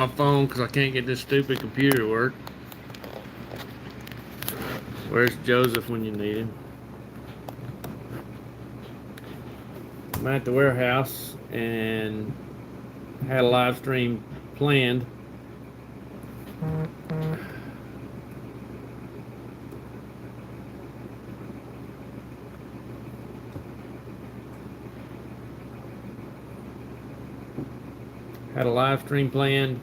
My phone because I can't get this stupid computer to work. Where's Joseph when you need him? I'm at the warehouse and had a live stream planned. Had a live stream planned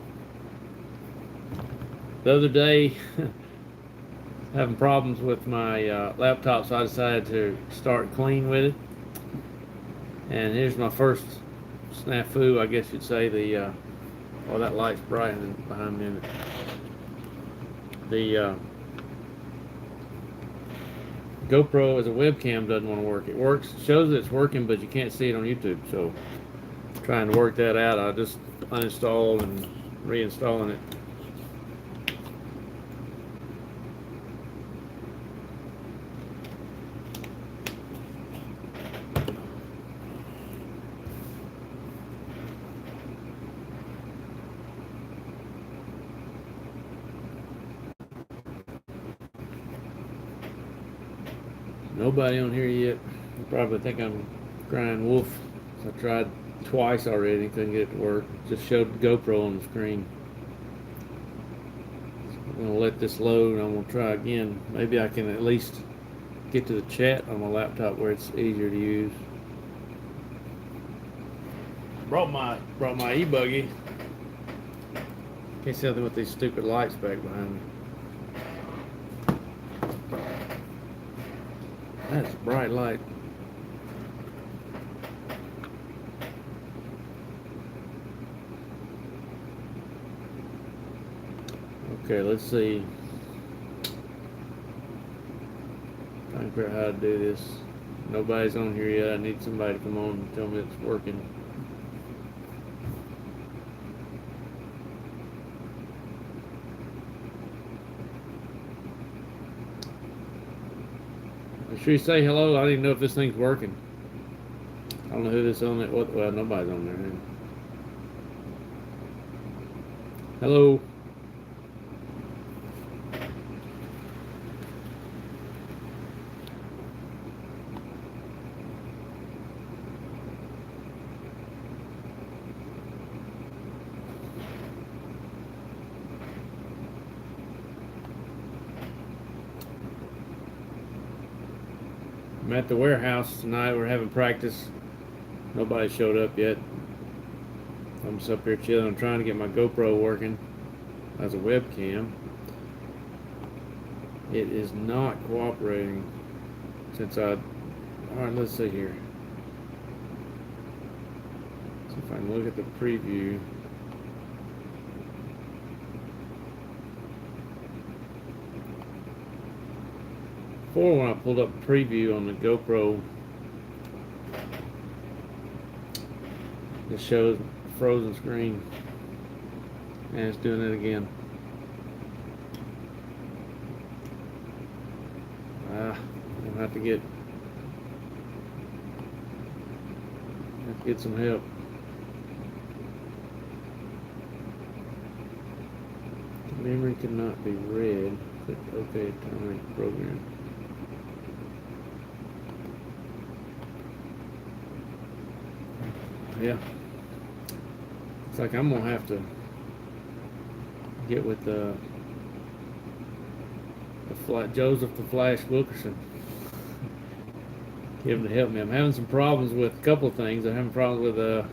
the other day. Having problems with my laptop, so I decided to start clean with it. And here's my first snafu, I guess you'd say. Oh, that light's brightening behind me. The GoPro as a webcam doesn't want to work. It works, shows that it's working, but you can't see it on YouTube. So trying to work that out. I just uninstalled and reinstalling it. Nobody on here yet. You probably think I'm crying wolf. So I tried twice already and couldn't get it to work. Just showed the GoPro on the screen. I'm gonna let this load and I'm gonna try again. Maybe I can at least get to the chat on my laptop where it's easier to use. Brought my e-buggy. Can't see nothing with these stupid lights back behind me. That's a bright light. Okay, let's see. Trying to figure out how to do this. Nobody's on here yet. I need somebody to come on and tell me it's working. Should you say hello? I don't even know if this thing's working. I don't know who this on it. Well, nobody's on there. Hello. I'm at the warehouse tonight. We're having practice. Nobody showed up yet. I'm just up here chilling. I'm trying to get my GoPro working as a webcam. It is not cooperating since I... Alright, let's see here. See if I can look at the preview. Before, when I pulled up preview on the GoPro, it shows frozen screen, and it's doing it again. I'm gonna have to get some help. Memory cannot be read. Click OK to terminate the program. Yeah, it's like I'm gonna have to get with Joseph the Flash Wilkerson. Get him to help me. I'm having some problems with a couple of things. I'm having problems with the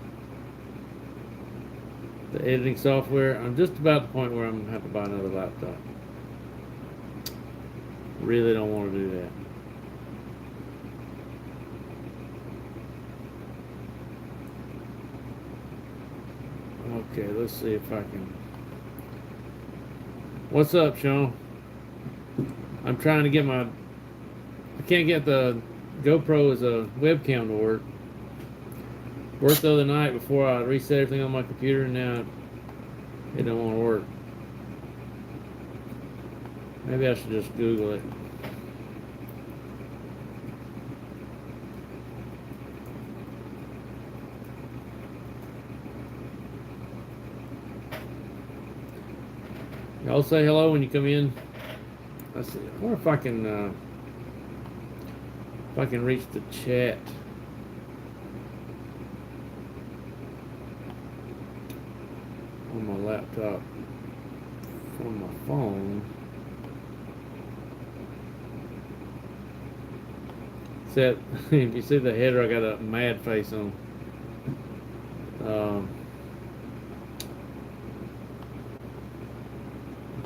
editing software. I'm just about at the point where I'm gonna have to buy another laptop. Really don't want to do that. Okay, let's see if I can. What's up, Sean? I'm trying to get I can't get the GoPro as a webcam to work. Worked the other night before I reset everything on my computer, and now it don't want to work. Maybe I should just Google it. Y'all say hello when you come in. Let's see. I wonder if I can reach the chat on my laptop from my phone. Except if you see the header, I got a mad face on.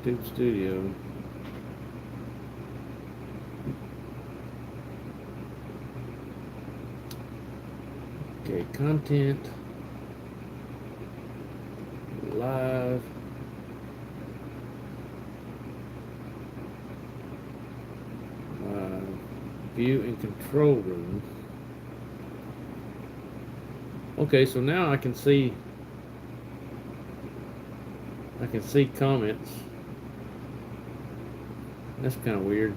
YouTube Studio. Okay, content, live, view and control room. Okay, so now I can see comments. That's kind of weird.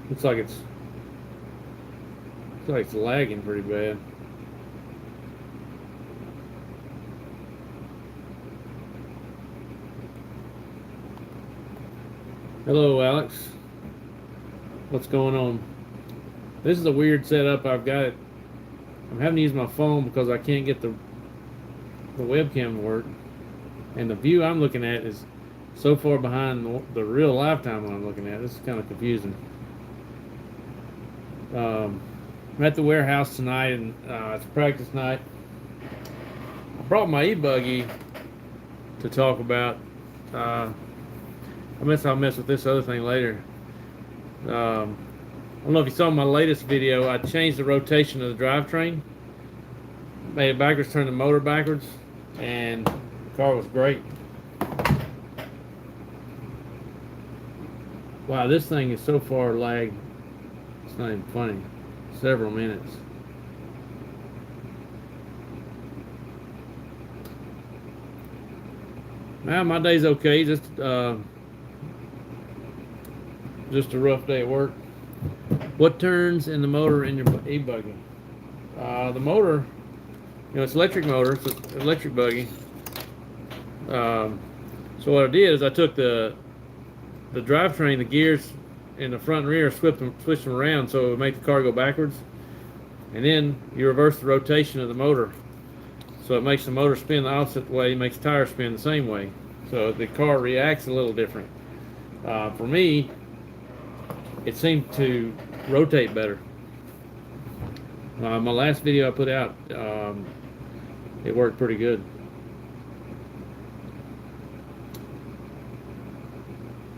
Looks like it's lagging pretty bad. Hello, Alex. What's going on? This is a weird setup. I'm having to use my phone because I can't get the webcam to work, and the view I'm looking at is so far behind the real lifetime I'm looking at. This is kind of confusing. I'm at the warehouse tonight, and it's practice night. I brought my e-buggy to talk about. I'll mess with this other thing later. I don't know if you saw my latest video. I changed the rotation of the drivetrain, made it backwards, turned the motor backwards, and the car was great. Wow, this thing is so far lagged. It's not even funny. Several minutes. Now my day's okay. Just a rough day at work. What turns in the motor in your e-buggy? The motor, it's electric motor. It's an electric buggy. So what I did is I took the drivetrain, the gears in the front and rear, switched them around so it would make the car go backwards, and then you reverse the rotation of the motor, so it makes the motor spin the opposite way, makes the tires spin the same way, so the car reacts a little different. For me, it seemed to rotate better. My last video I put out, it worked pretty good.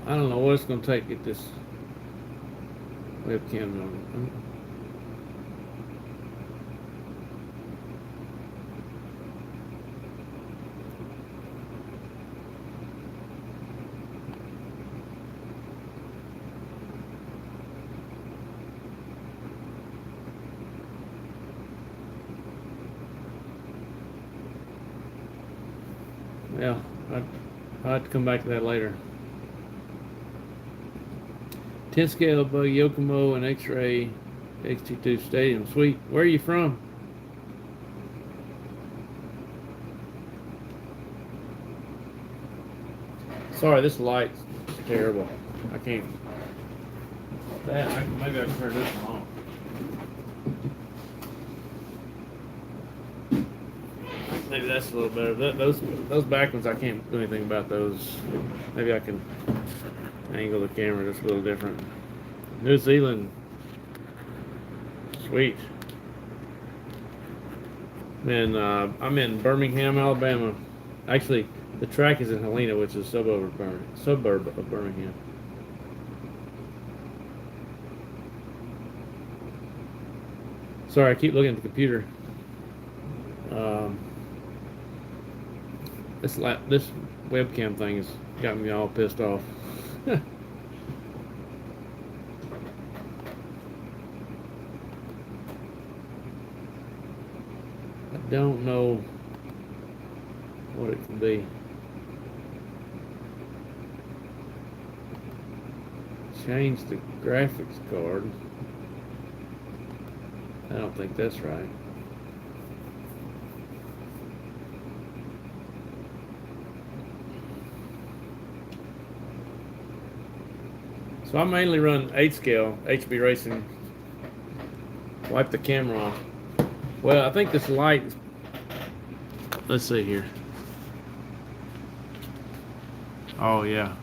I don't know what it's going to take to get this webcam on. Yeah, I'll have to come back to that later. 10 scale buggy, Yokomo and X-Ray XT2 Stadium. Sweet. Where are you from? Sorry, this light's terrible. I can't. Maybe I can turn this one on. Maybe that's a little better. Those back ones, I can't do anything about those. Maybe I can angle the camera just a little different. New Zealand. Sweet. And I'm in Birmingham, Alabama. Actually, the track is in Helena, which is a suburb of Birmingham. Sorry, I keep looking at the computer. This webcam thing has got me all pissed off. I don't know what it can be. Change the graphics card. I don't think that's right. So I mainly run 8 scale HB Racing. Wipe the camera off. Well, I think this light, let's see here. Oh yeah,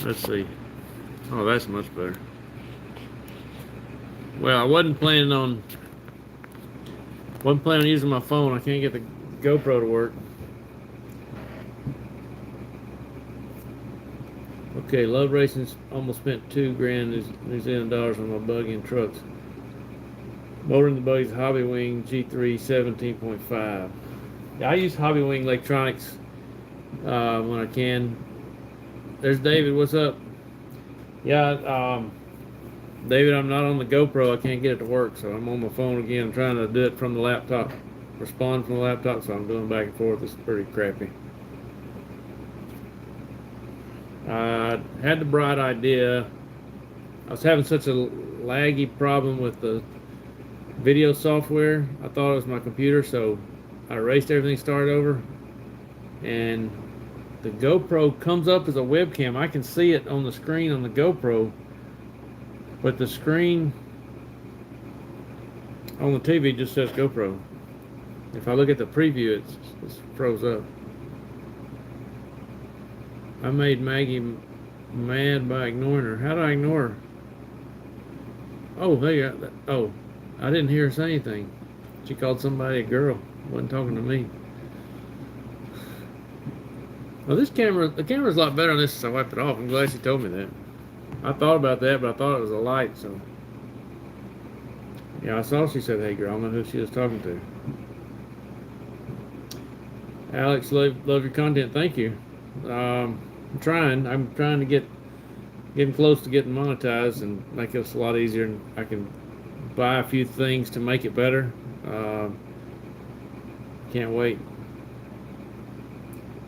let's see. Oh, that's much better. Well, I wasn't planning on using my phone. I can't get the GoPro to work. Okay, Love Racing's almost spent $2,000 New Zealand dollars on my buggy and trucks. Motoring the buggy's Hobby Wing G3 17.5. Yeah, I use Hobby Wing electronics when I can. There's David. What's up? Yeah, David, I'm not on the GoPro. I can't get it to work, so I'm on my phone again. I'm trying to do it from the laptop, respond from the laptop, so I'm doing back and forth. It's pretty crappy. I had the bright idea. I was having such a laggy problem with the video software. I thought it was my computer, so I erased everything, started over, and the GoPro comes up as a webcam. I can see it on the screen on the GoPro, but the screen on the TV just says GoPro. If I look at the preview, it's froze up. I made Maggie mad by ignoring her. How do I ignore her? Oh, hey, oh, I didn't hear her say anything. She called somebody a girl. Wasn't talking to me. Well, the camera's a lot better on this since I wiped it off. I'm glad she told me that. I thought about that, but I thought it was a light, so. Yeah, I saw she said, hey girl. I don't know who she was talking to. Alex, love your content. Thank you. I'm trying to getting close to getting monetized and make this a lot easier, and I can buy a few things to make it better. Can't wait.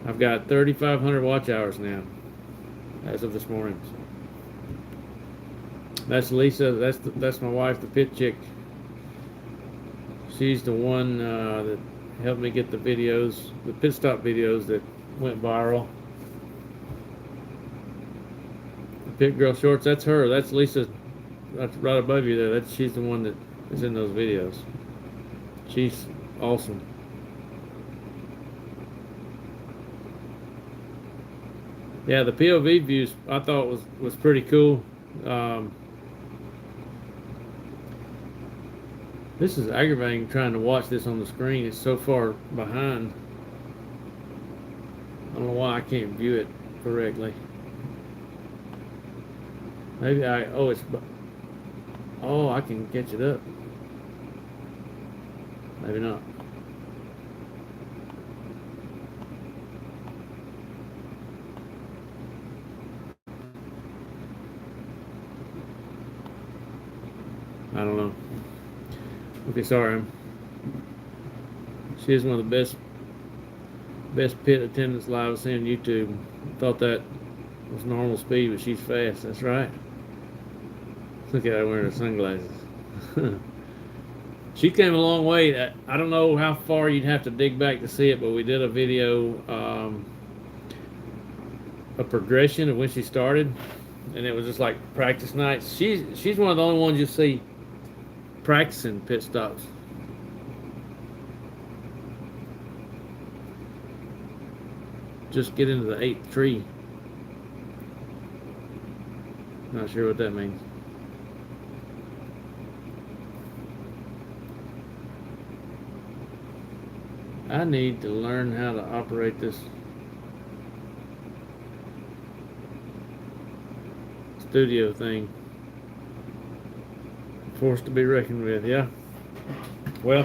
I've got 3,500 watch hours now as of this morning. That's Lisa. That's my wife, the pit chick. She's the one that helped me get the videos, the pit stop videos that went viral. The Pit Girl Shorts, that's her. That's Lisa. That's right above you there. She's the one that is in those videos. She's awesome. Yeah, the POV views I thought was pretty cool. This is aggravating trying to watch this on the screen. It's so far behind. I don't know why I can't view it correctly. Maybe I can catch it up. Maybe not. I don't know. Okay, sorry. She is one of the best pit attendants live I've seen on YouTube. Thought that was normal speed, but she's fast. That's right. Look at her wearing her sunglasses. She came a long way. I don't know how far you'd have to dig back to see it, but we did a video, a progression of when she started, and it was just like practice nights. She's one of the only ones you see practicing pit stops. Just get into the 8th tree. Not sure what that means. I need to learn how to operate this studio thing. Forced to be reckoned with, yeah. Well,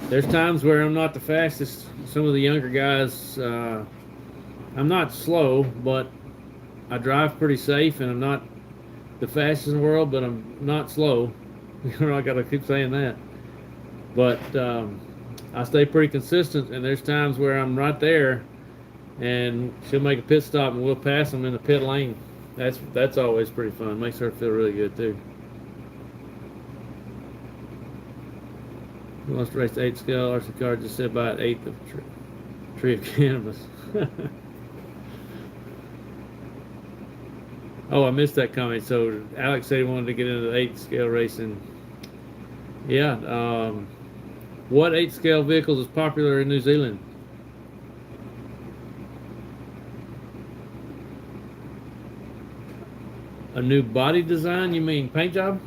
there's times where I'm not the fastest. Some of the younger guys, I'm not slow, but I drive pretty safe, and I'm not the fastest in the world, but I'm not slow. You know, I gotta keep saying that. But I stay pretty consistent, and there's times where I'm right there, and she'll make a pit stop, and we'll pass them in the pit lane. That's always pretty fun. Makes her feel really good too. Who wants to race the 8 scale RC car? Just sit by an 1/8 of tree of cannabis. Oh, I missed that comment. So Alex said he wanted to get into the 8 scale racing. Yeah. What 8 scale vehicles is popular in New Zealand? A new body design? You mean paint job?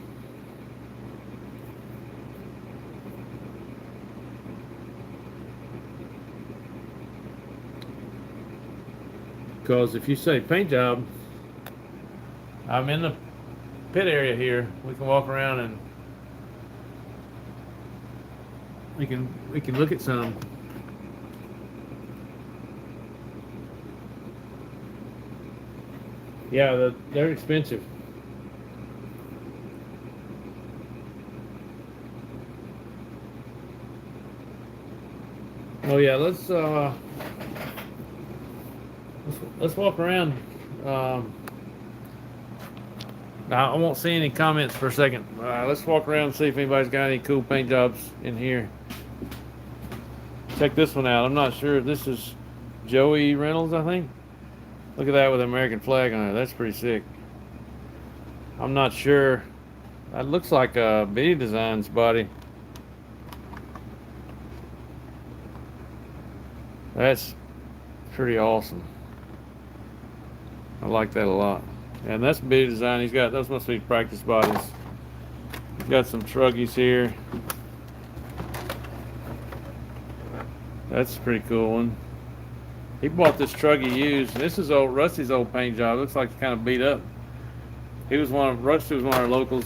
Because if you say paint job, I'm in the pit area here. We can walk around and we can look at some. Yeah, they're expensive. Oh yeah, let's walk around. Um, I won't see any comments for a second. Let's walk around and see if anybody's got any cool paint jobs in here. Check this one out. I'm not sure. This is Joey Reynolds, I think. Look at that with the American flag on it. That's pretty sick. I'm not sure. That looks like a BD Designs body. That's pretty awesome. I like that a lot. And that's BD Design. He's got, those must be practice bodies. He's got some truggies here. That's a pretty cool one. He bought this truggy used. This is old Rusty's old paint job. Looks like it's kind of beat up. Rusty was one of our locals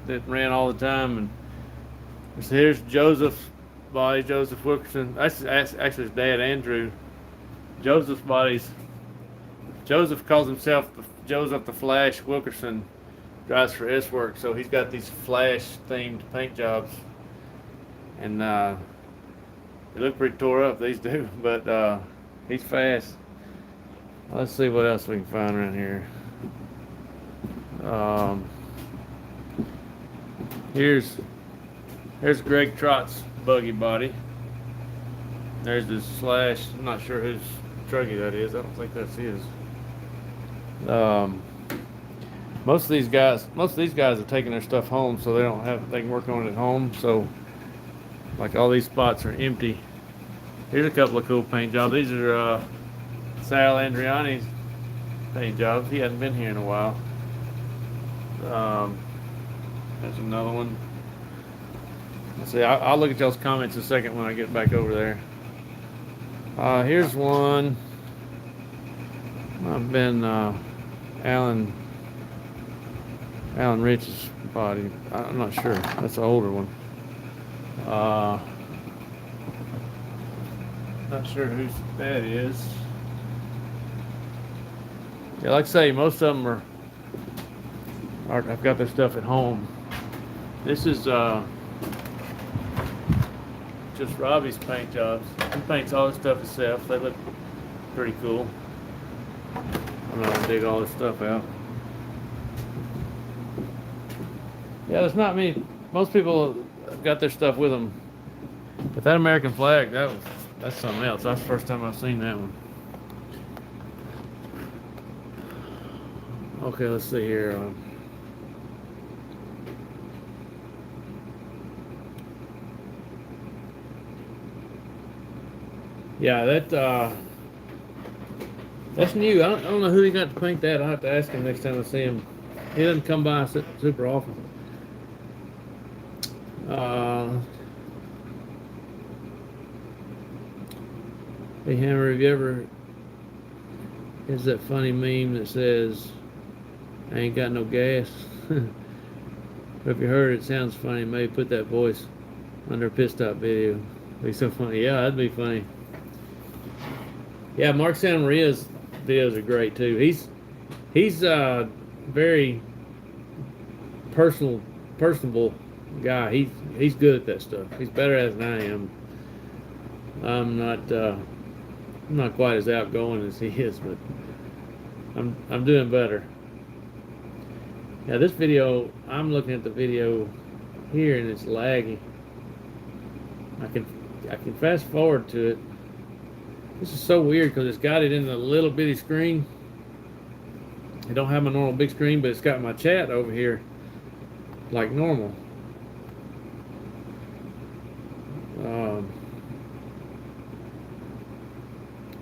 that ran all the time. And so here's Joseph's body, Joseph Wilkerson. That's actually his dad, Andrew. Joseph's bodies. Joseph calls himself Joseph the Flash Wilkerson. Drives for S-Work, so he's got these Flash themed paint jobs. And they look pretty tore up, these do, but he's fast. Let's see what else we can find around here. Here's Greg Trott's buggy body. There's this Slash. I'm not sure whose truggy that is. I don't think that's his. Most of these guys are taking their stuff home, so they can work on it at home. So, like, all these spots are empty. Here's a couple of cool paint jobs. These are Sal Andriani's paint jobs. He hasn't been here in a while. There's another one. Let's see. I'll look at y'all's comments in a second when I get back over there. Here's one. I've been Alan Rich's body. I'm not sure. That's an older one. Not sure whose that is. Yeah, like I say, most of them I've got their stuff at home. This is just Robbie's paint jobs. He paints all his stuff himself. They look pretty cool. I'm not gonna dig all this stuff out. Yeah, there's not many. Most people have got their stuff with them. But that American flag, that's something else. That's the first time I've seen that one. Okay, let's see here. Yeah, that's new. I don't know who he got to paint that. I'll have to ask him next time I see him. He doesn't come by super often. Hey Hammer, have you ever? Is that funny meme that says, "I ain't got no gas"? If you heard it, sounds funny. Maybe put that voice under a pit stop video. It'd be so funny. Yeah, that'd be funny. Yeah, Mark Santa Maria's videos are great too. He's very personable guy. He's good at that stuff. He's better at it than I am. I'm not quite as outgoing as he is, but I'm doing better. Now this video, I'm looking at the video here and it's laggy. I can fast forward to it. This is so weird because it's got it in the little bitty screen. It don't have my normal big screen, but it's got my chat over here like normal. Um,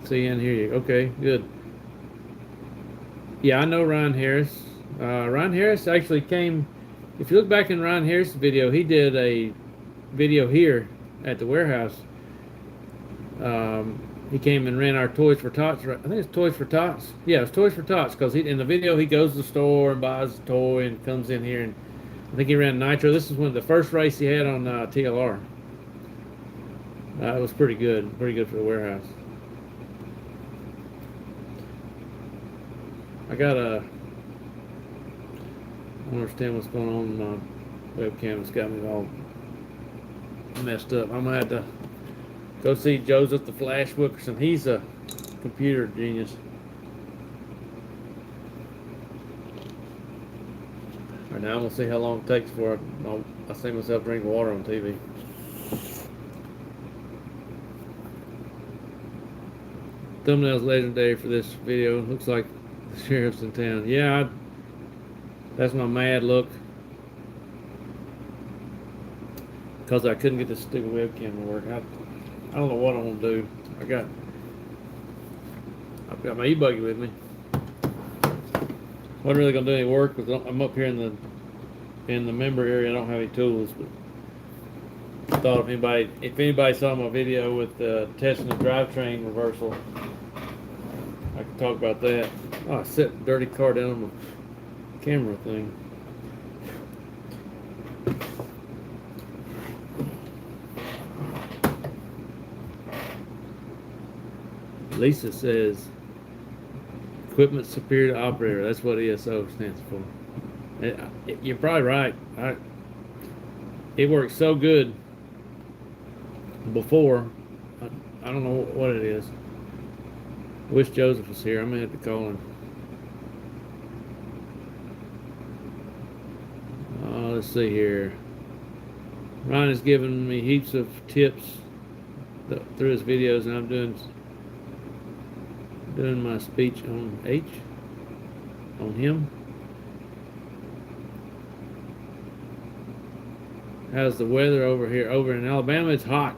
see and hear you. Okay, good. Yeah, I know Ryan Harris. Ryan Harris actually came. If you look back in Ryan Harris' video, he did a video here at the warehouse. He came and ran our Toys for Tots. I think it's Toys for Tots. Yeah, it's Toys for Tots because in the video he goes to the store and buys a toy and comes in here, and I think he ran Nitro. This is one of the first race he had on TLR. It was pretty good for the warehouse. I don't understand what's going on my webcam. It's got me all messed up. I'm gonna have to go see Joseph the Flash Wilkerson. He's a computer genius. All right, now I'm gonna see how long it takes before I see myself drinking water on TV. Thumbnail's legendary for this video. Looks like the sheriff's in town. Yeah, that's my mad look. Because I couldn't get this stupid webcam to work. I don't know what I want to do. I've got my e-buggy with me. Wasn't really gonna do any work because I'm up here in the member area. I don't have any tools, but I thought if anybody saw my video with testing the drivetrain reversal, I could talk about that. Oh, I set the dirty car down on the camera thing. Lisa says, equipment superior to operator. That's what ESO stands for. You're probably right. It worked so good before. I don't know what it is. Wish Joseph was here. I'm going to have to call him. Let's see here. Ryan has given me heaps of tips through his videos, and I'm doing my speech on him. How's the weather over here? Over in Alabama, it's hot.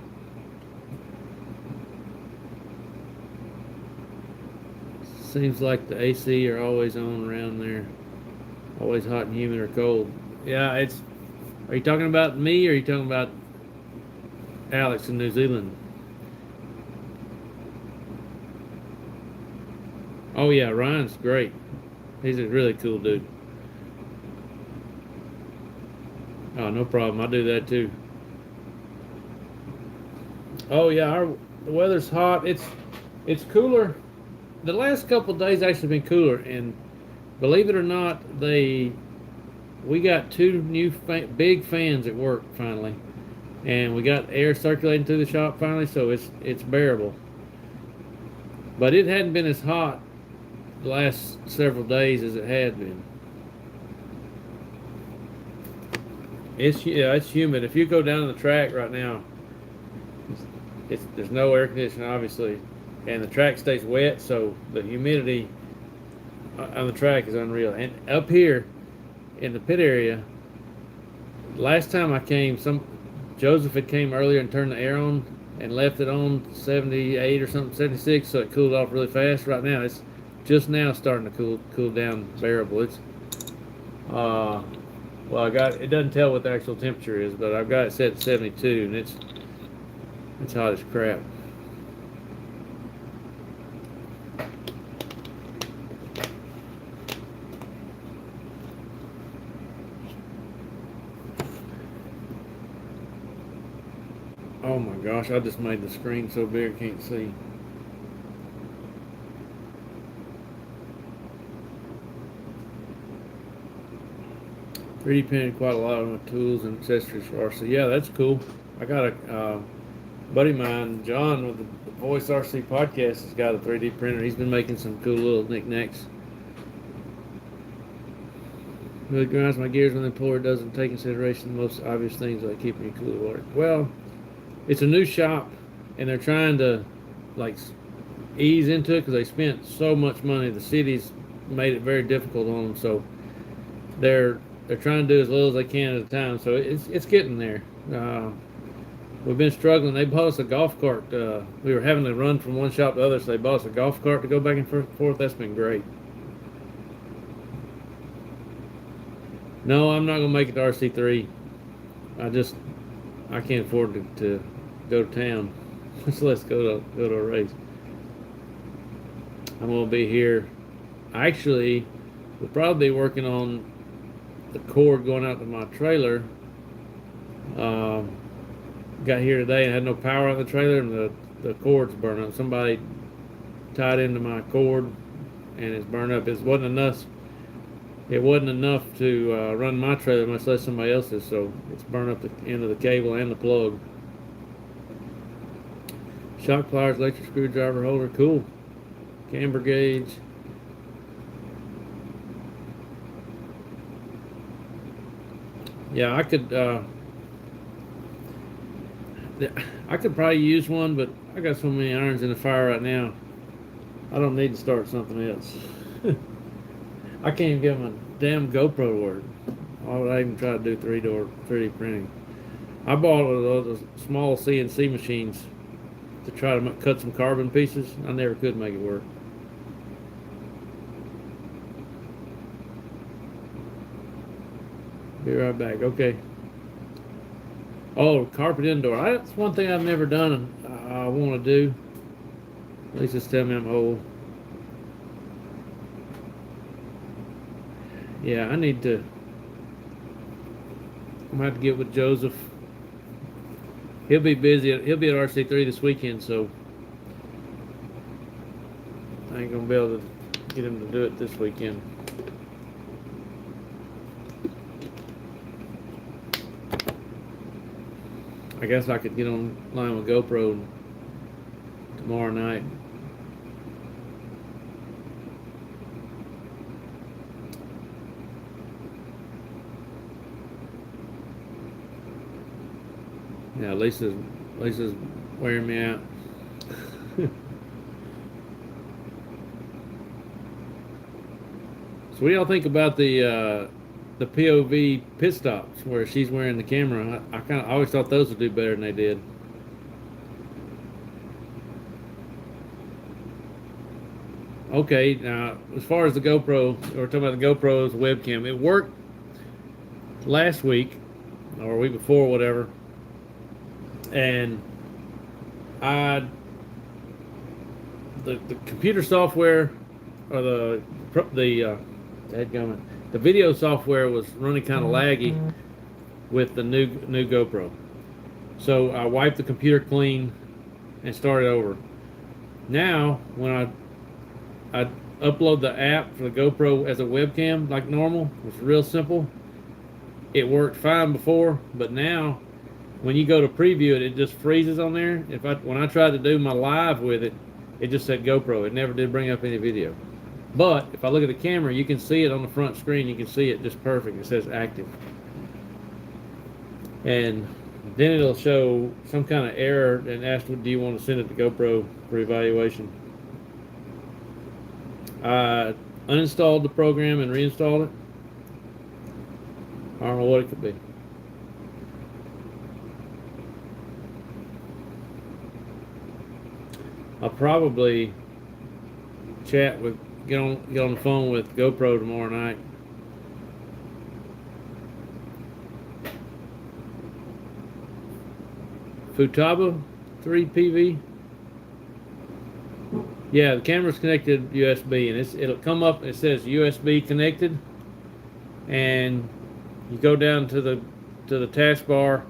Seems like the AC are always on around there. Always hot and humid or cold. Yeah, are you talking about me or are you talking about Alex in New Zealand? Oh yeah, Ryan's great. He's a really cool dude. Oh, no problem. I do that too. Oh yeah, the weather's hot. It's cooler. The last couple of days actually been cooler, and believe it or not, we got two new big fans at work finally, and we got air circulating through the shop finally, so it's bearable. But it hadn't been as hot the last several days as it had been. It's humid. If you go down the track right now, there's no air conditioning obviously, and the track stays wet, so the humidity on the track is unreal. And up here in the pit area, last time I came, Joseph had came earlier and turned the air on and left it on 78 or something, 76, so it cooled off really fast. Right now it's just now starting to cool down bearable. It's well, it doesn't tell what the actual temperature is, but I've got it set at 72, and it's hot as crap. Oh my gosh, I just made the screen so big I can't see. Printed quite a lot of my tools and accessories for RC. Yeah, that's cool. I got a buddy of mine, John, with the Voice RC podcast, has got a 3D printer. He's been making some cool little knickknacks. Really grinds my gears when the employer doesn't take consideration the most obvious things like keeping you cool at work. Well, it's a new shop, and they're trying to like ease into it because they spent so much money. The city's made it very difficult on them. So they're trying to do as little as they can at a time. So it's getting there. We've been struggling. They bought us a golf cart. We were having to run from one shop to the other, so they bought us a golf cart to go back and forth. That's been great. No, I'm not gonna make it to RC3. I can't afford to go to town. So let's go to a race. I'm gonna be here. Actually, we'll probably be working on the cord going out to my trailer. Got here today and had no power on the trailer, and the cord's burned up. Somebody tied into my cord, and it's burned up. It wasn't enough to run my trailer, much less somebody else's. So it's burned up the end of the cable and the plug. Shock pliers, electric screwdriver holder, cool. Camber gauge. Yeah, I could probably use one, but I got so many irons in the fire right now. I don't need to start something else. I can't even get my damn GoPro to work. Why would I even try to do 3D printing? I bought those small CNC machines to try to cut some carbon pieces. I never could make it work. Be right back. Okay. Oh, carpet indoor. That's one thing I've never done and I want to do. At least just tell me I'm old. Yeah, I need to. I'm gonna have to get with Joseph. He'll be busy. He'll be at RC3 this weekend, so I ain't gonna be able to get him to do it this weekend. I guess I could get online with GoPro tomorrow night. Yeah, Lisa's wearing me out. So what do y'all think about the POV pit stops where she's wearing the camera? I always thought those would do better than they did. Okay, now as far as the GoPro, we're talking about the GoPro's webcam. It worked last week or week before, whatever, and the computer software or the video software was running kind of laggy with the new GoPro. So I wiped the computer clean and started over. Now, when I upload the app for the GoPro as a webcam like normal, it's real simple. It worked fine before, but now when you go to preview it, it just freezes on there. When I tried to do my live with it, it just said GoPro. It never did bring up any video. But if I look at the camera, you can see it on the front screen. You can see it just perfect. It says active. And then it'll show some kind of error and ask, do you want to send it to GoPro for evaluation? I uninstalled the program and reinstalled it. I don't know what it could be. I'll probably get on the phone with GoPro tomorrow night. Futaba 3PV. Yeah, the camera's connected USB, and it'll come up. It says USB connected, and you go down to the taskbar,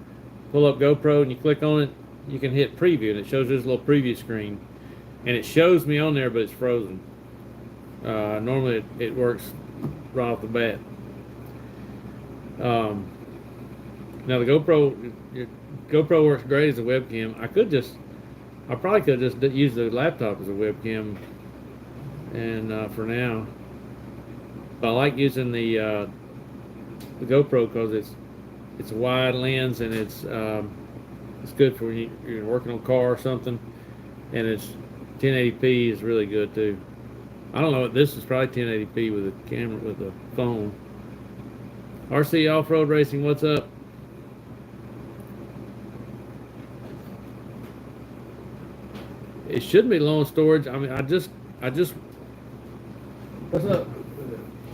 pull up GoPro, and you click on it. You can hit preview, and it shows this little preview screen, and it shows me on there, but it's frozen. Normally it works right off the bat. Now the GoPro works great as a webcam. I probably could just use the laptop as a webcam, and for now, but I like using the GoPro because it's a wide lens and it's good for when you're working on a car or something, and it's 1080p is really good too. I don't know what this is. Probably 1080p with a camera with a phone. RC Off-Road Racing, what's up? It shouldn't be low on storage. I mean, I just. What's up?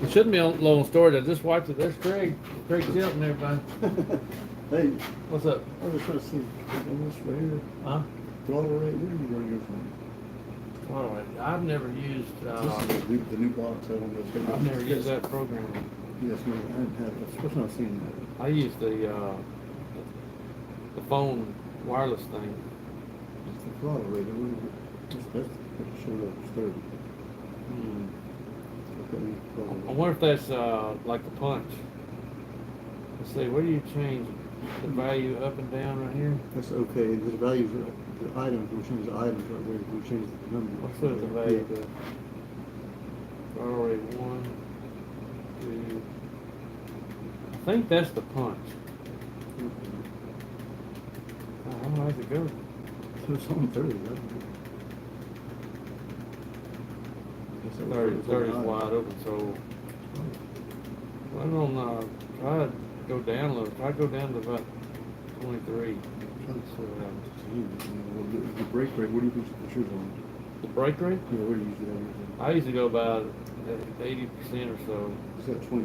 It shouldn't be low on storage. I just wiped it. There's Craig Shelton, everybody. Hey, What's up? I was trying to see on this right here. Huh? Throttle rate, where are you going to go from? All right. I've never used. This is the new box. I don't know. I've never used that program. Yes, no, I haven't had it. That's what I've seen that. I use the phone wireless thing. It's the throttle rate. That's what showed up. It's 30. Hmm. Okay. I wonder if that's like the punch. Let's see. Where do you change the value up and down right here? That's okay. The values, the items, we'll change the items right there. We'll change the number. Let's put the value to already 1, 2. I think that's the punch. Oh, how high does it go? So it's on 30, right? 30 is wide open, so I don't try to go down a little. Try to go down to about 23. The brake rate, what do you put yours on? The brake rate? Yeah, what do you usually have? I usually go about 80% or so. Is that 25% on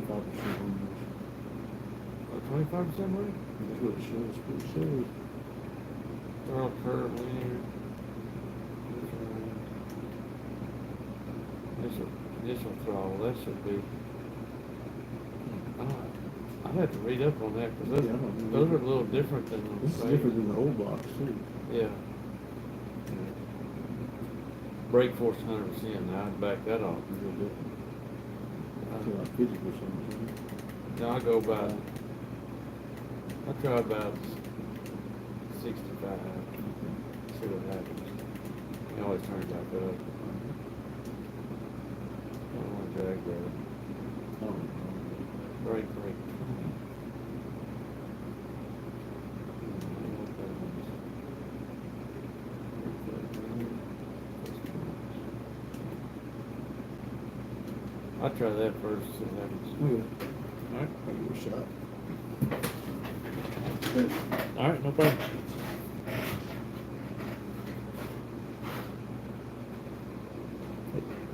25% rate? That's what it shows. What it shows. Throttle curve linear. Initial throttle, that should be. I'd have to read up on that because those are a little different than the. This is different than the old box too. Yeah. Brake force 100%. Now I'd back that off. A little different. I feel like 50%. Now I go about. I try about 65. See what happens. You always turn it back up. I don't want to drag that. Brake. I'll try that first, see what happens. Alright. I'll give it a shot. Alright, no problem.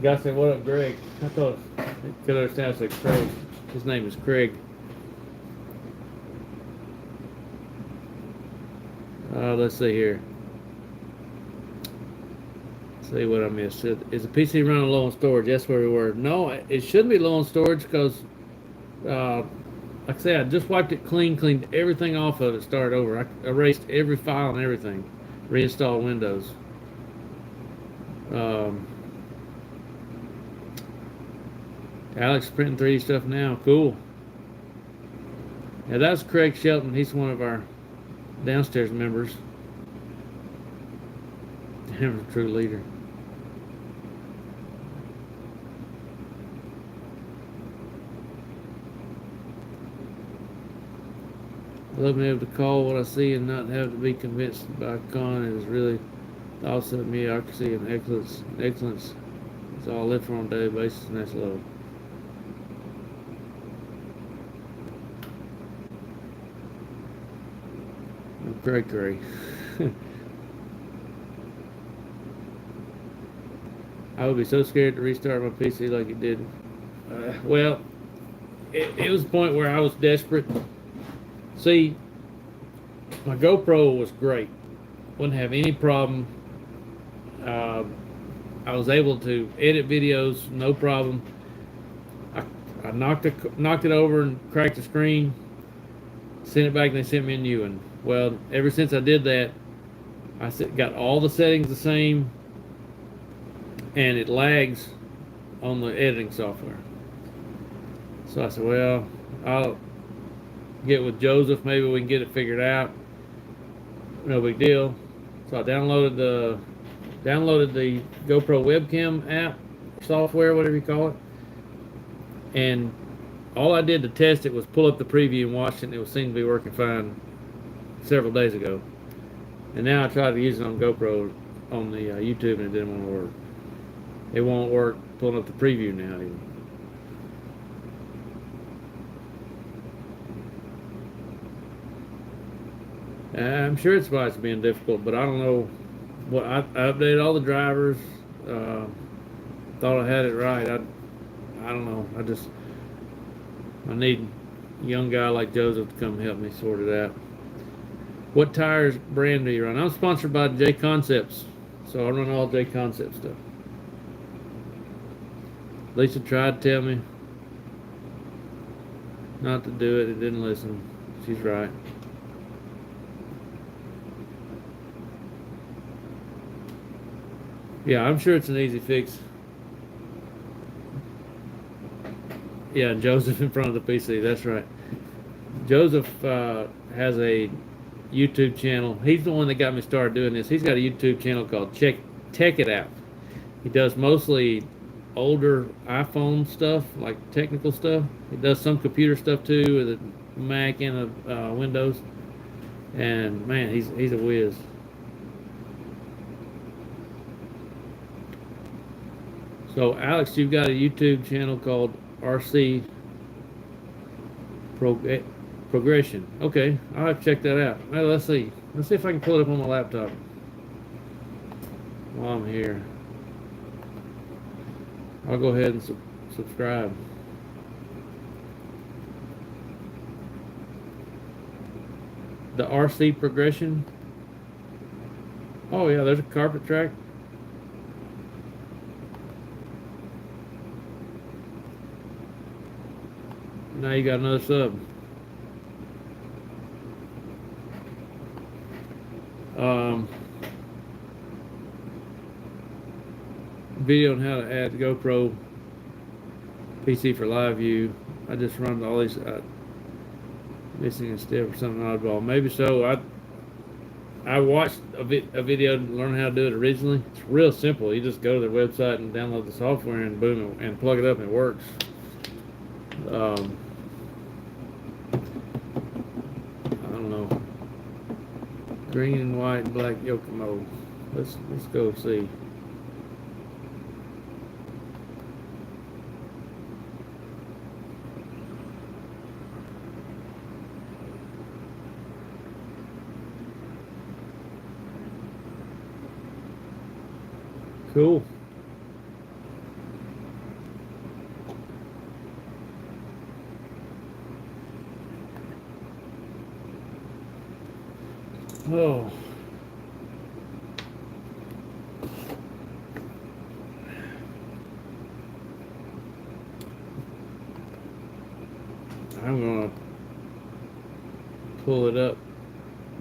Guy said, what up, Greg? I thought it could understand I said Craig. His name is Craig. Let's see here. See what I missed. Is the PC running low on storage? That's where we were. No, it shouldn't be low on storage because, like I said, I just wiped it clean, cleaned everything off of it, started over. I erased every file and everything, reinstalled Windows. Alex printing 3D stuff now. Cool. Yeah, that's Craig Shelton. He's one of our downstairs members. Damn, a true leader. I love being able to call what I see and not have to be convinced by con. It is really the opposite of mediocrity and excellence. Excellence is all I live for on a daily basis, and that's love. Great. I would be so scared to restart my PC like it did. Well, it was a point where I was desperate. See, my GoPro was great. Wouldn't have any problem. I was able to edit videos, no problem. I knocked it over and cracked the screen, sent it back, and they sent me a new one. Well, ever since I did that, I got all the settings the same, and it lags on the editing software. So I said, well, I'll get with Joseph. Maybe we can get it figured out. No big deal. So I downloaded the GoPro webcam app, software, whatever you call it. And all I did to test it was pull up the preview and watch it, and it seemed to be working fine several days ago. And now I tried to use it on GoPro on the YouTube, and it didn't want to work. it won't work pulling up the preview now even. I'm sure it's why it's being difficult, but I don't know what I updated all the drivers. Uh, thought I had it right. I don't know. I need a young guy like Joseph to come help me sort it out. What tires brand do you run? I'm sponsored by J Concepts, so I run all J Concept stuff. Lisa tried to tell me not to do it. It didn't listen. She's right. Yeah, I'm sure it's an easy fix. Yeah, Joseph in front of the PC. That's right. Joseph has a YouTube channel. He's the one that got me started doing this. He's got a YouTube channel called Check It Out. He does mostly older iPhone stuff, like technical stuff. He does some computer stuff too, with a Mac and a Windows. And man, he's a whiz. So Alex, you've got a YouTube channel called RC Progression. Okay, I'll have to check that out. Well, let's see. Let's see if I can pull it up on my laptop while I'm here. I'll go ahead and subscribe. The RC Progression. Oh yeah, there's a carpet track. Now you got another sub. Video on how to add GoPro PC for live view. I just run all these missing a step or something oddball. Maybe so. I watched a video to learn how to do it originally. It's real simple. You just go to their website and download the software and boom, and plug it up and it works. I don't know. Green and white and black yoke mode. Let's go see. Cool. Oh. I'm gonna pull it up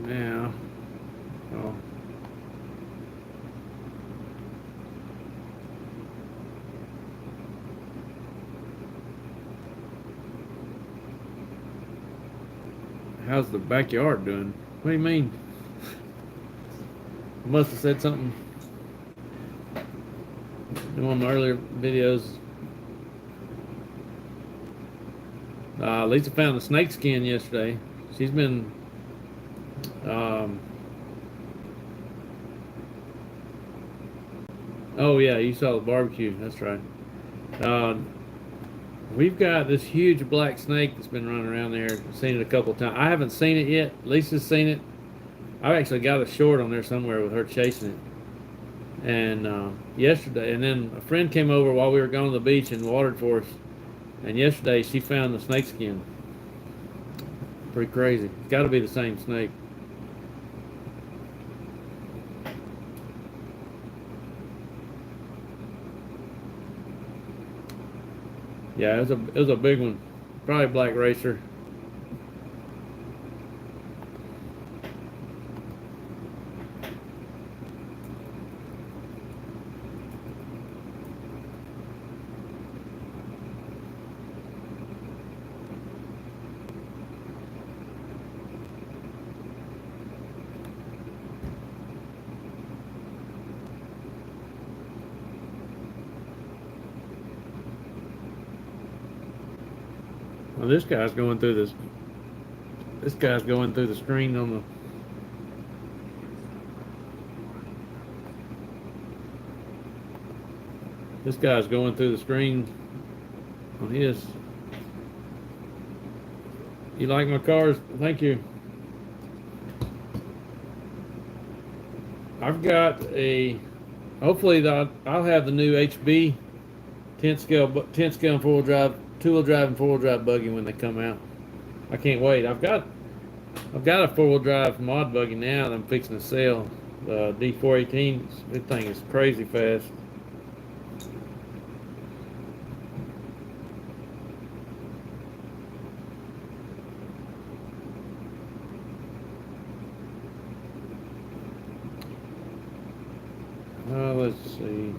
now. Oh. How's the backyard doing? What do you mean? I must have said something in one of my earlier videos. Lisa found a snake skin yesterday. She's been oh yeah, you saw the barbecue. That's right. We've got this huge black snake that's been running around there. I've seen it a couple of times. I haven't seen it yet. Lisa's seen it. I've actually got a short on there somewhere with her chasing it. And yesterday, and then a friend came over while we were going to the beach and watered for us. And yesterday she found the snake skin. Pretty crazy. It's got to be the same snake. Yeah, it was a big one. Probably black racer. Well, this guy's going through this. This guy's going through the screen on the. This guy's going through the screen on his. You like my cars? Thank you. I've got a. Hopefully, I'll have the new HB 10 scale and 4-wheel drive, 2-wheel drive and 4-wheel drive buggy when they come out. I can't wait. I've got a 4-wheel drive mod buggy now that I'm fixing to sell. D418. This thing is crazy fast. Let's see.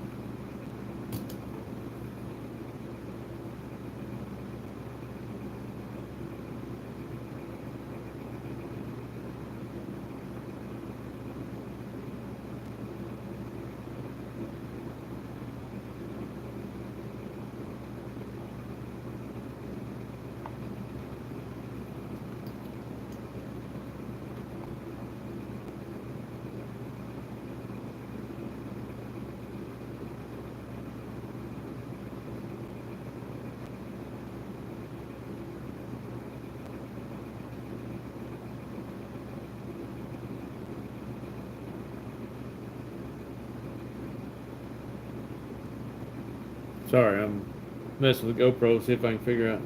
Sorry, I'm messing with the GoPro, see if I can figure out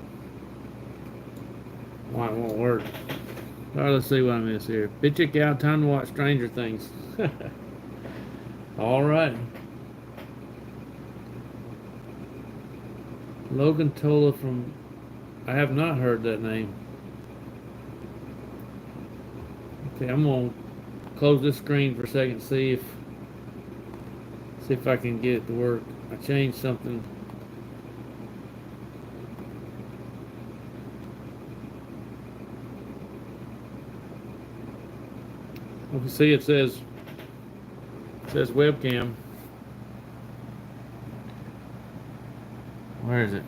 why it won't work. Alright, let's see what I miss here. Bitch it out, time to watch Stranger Things. Alright. Logan Tola from... I have not heard that name. Okay, I'm gonna close this screen for a second, see if I can get it to work. I changed something. You can see it says webcam. Where is it?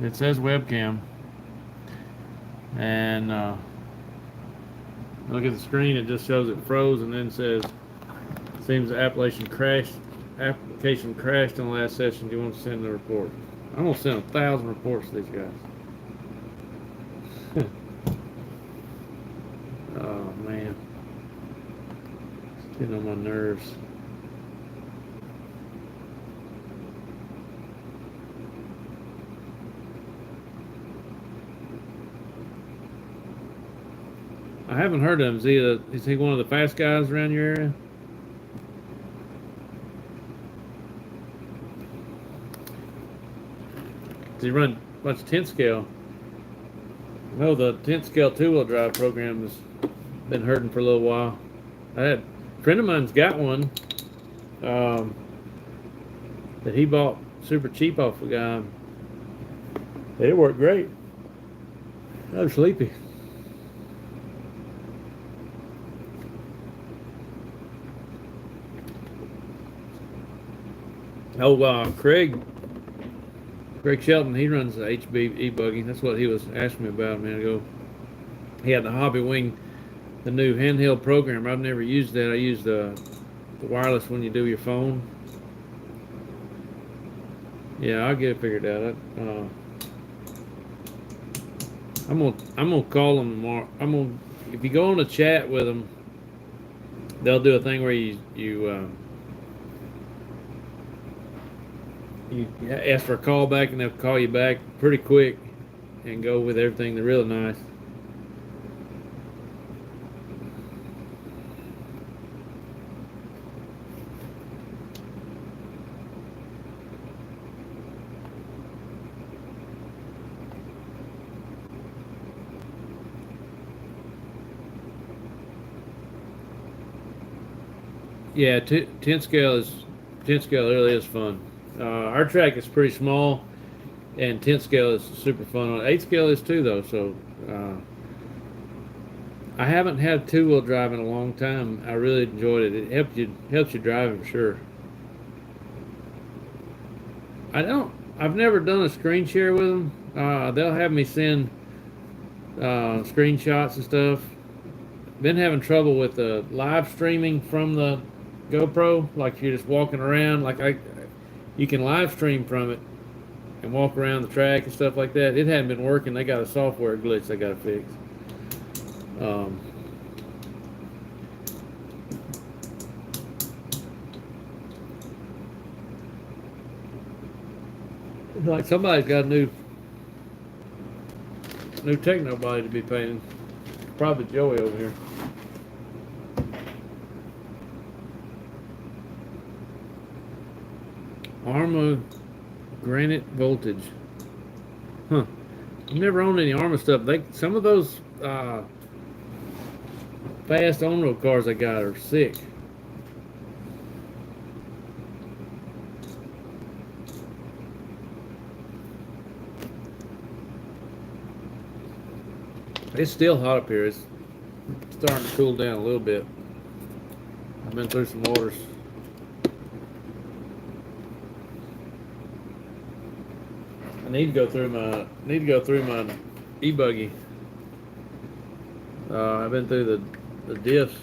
It says webcam. And look at the screen, it just shows it froze and then says seems the application crashed in the last session. Do you want to send the report? I'm gonna send 1,000 reports to these guys. Oh man, it's getting on my nerves. I haven't heard of him. Is he one of the fast guys around your area? Does he run much 10 scale? No, the 10 scale 2-wheel drive program has been hurting for a little while. A friend of mine's got one that he bought super cheap off a guy. It worked great. I was sleepy. Oh, Craig Shelton, he runs the HB e-buggy. That's what he was asking me about a minute ago. He had the Hobby Wing, the new handheld program. I've never used that. I use the wireless when you do your phone. Yeah, I'll get it figured out. I'm gonna call them tomorrow. If you go on a chat with them, they'll do a thing where you ask for a call back and they'll call you back pretty quick and go with everything. They're really nice. Yeah, 10 scale really is fun. Our track is pretty small, and 10 scale is super fun. On 8 scale is too, though. So I haven't had 2-wheel drive in a long time. I really enjoyed it. It helps you driving for sure. I've never done a screen share with them. They'll have me send screenshots and stuff. Been having trouble with the live streaming from the GoPro, like you're just walking around. You can live stream from it and walk around the track and stuff like that. It hadn't been working. They got a software glitch they got to fix. Um, like somebody's got a new techno body to be painted. Probably Joey over here. Arma granite voltage. Huh. I've never owned any Arma stuff. Some of those fast on-road cars I got are sick. It's still hot up here. It's starting to cool down a little bit. I've been through some waters. I need to go through my e-buggy. I've been through the diffs.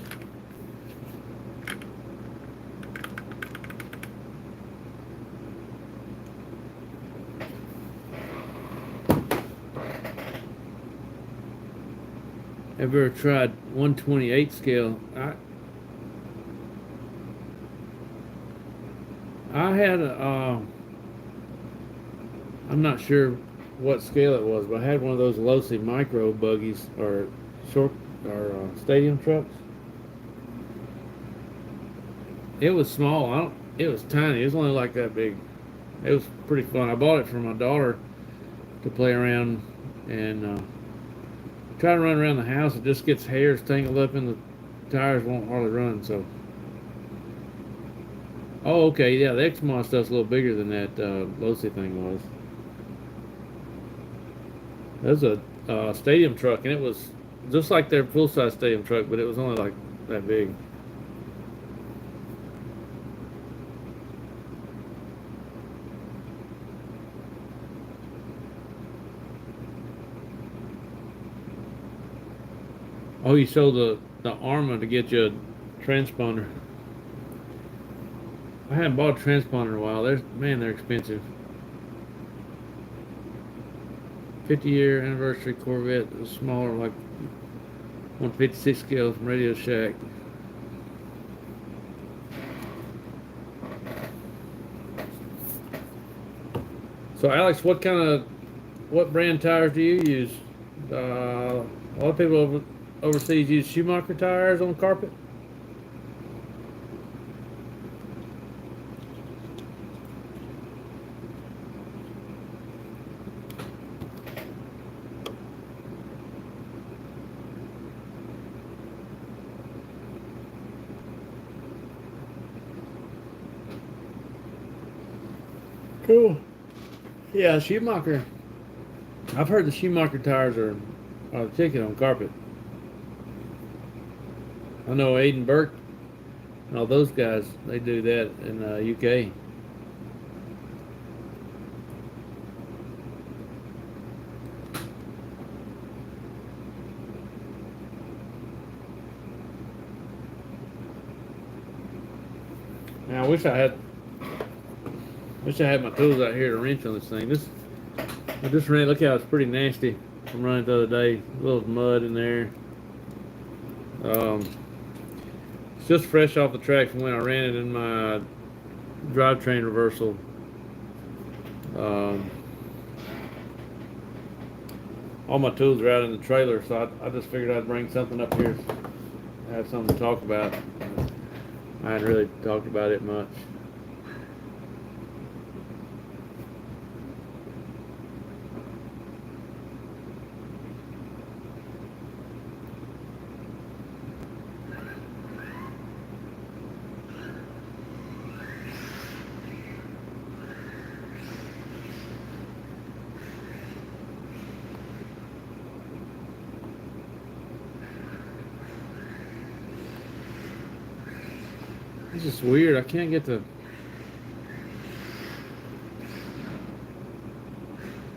Have you ever tried 128 scale? I had I'm not sure what scale it was, but I had one of those Losi micro buggies or stadium trucks. It was small. It was tiny. It was only like that big. It was pretty fun. I bought it for my daughter to play around and try to run around the house. It just gets hairs tangled up in the tires. Won't hardly run. So. Oh, okay. Yeah, the X-Mod stuff's a little bigger than that Losi thing was. That was a stadium truck, and it was just like their full-size stadium truck, but it was only like that big. Oh, you sold the Arma to get you a transponder. I haven't bought a transponder in a while. They're expensive. 50-year anniversary Corvette, a smaller, like 156 scale from Radio Shack. So Alex, what brand tires do you use? A lot of people overseas use Schumacher tires on carpet. Cool. Yeah, Schumacher. I've heard the Schumacher tires are the ticket on carpet. I know Aiden Burke and all those guys, they do that in UK. Now I wish I had my tools out here to wrench on this thing. I just ran. Look how it's pretty nasty. I'm running the other day. A little mud in there. It's just fresh off the track from when I ran it in my drivetrain reversal. All my tools are out in the trailer, so I just figured I'd bring something up here, have something to talk about. I hadn't really talked about it much. It's just weird. I can't get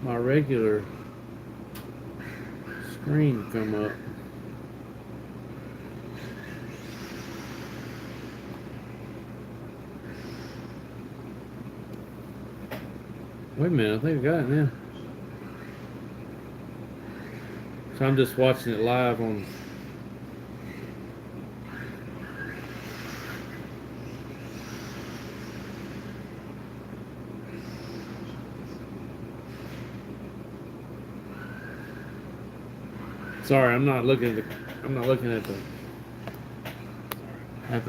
my regular screen to come up. Wait a minute, I think I got it now. So I'm just watching it live on. Sorry, I'm not looking at the. I'm not looking at the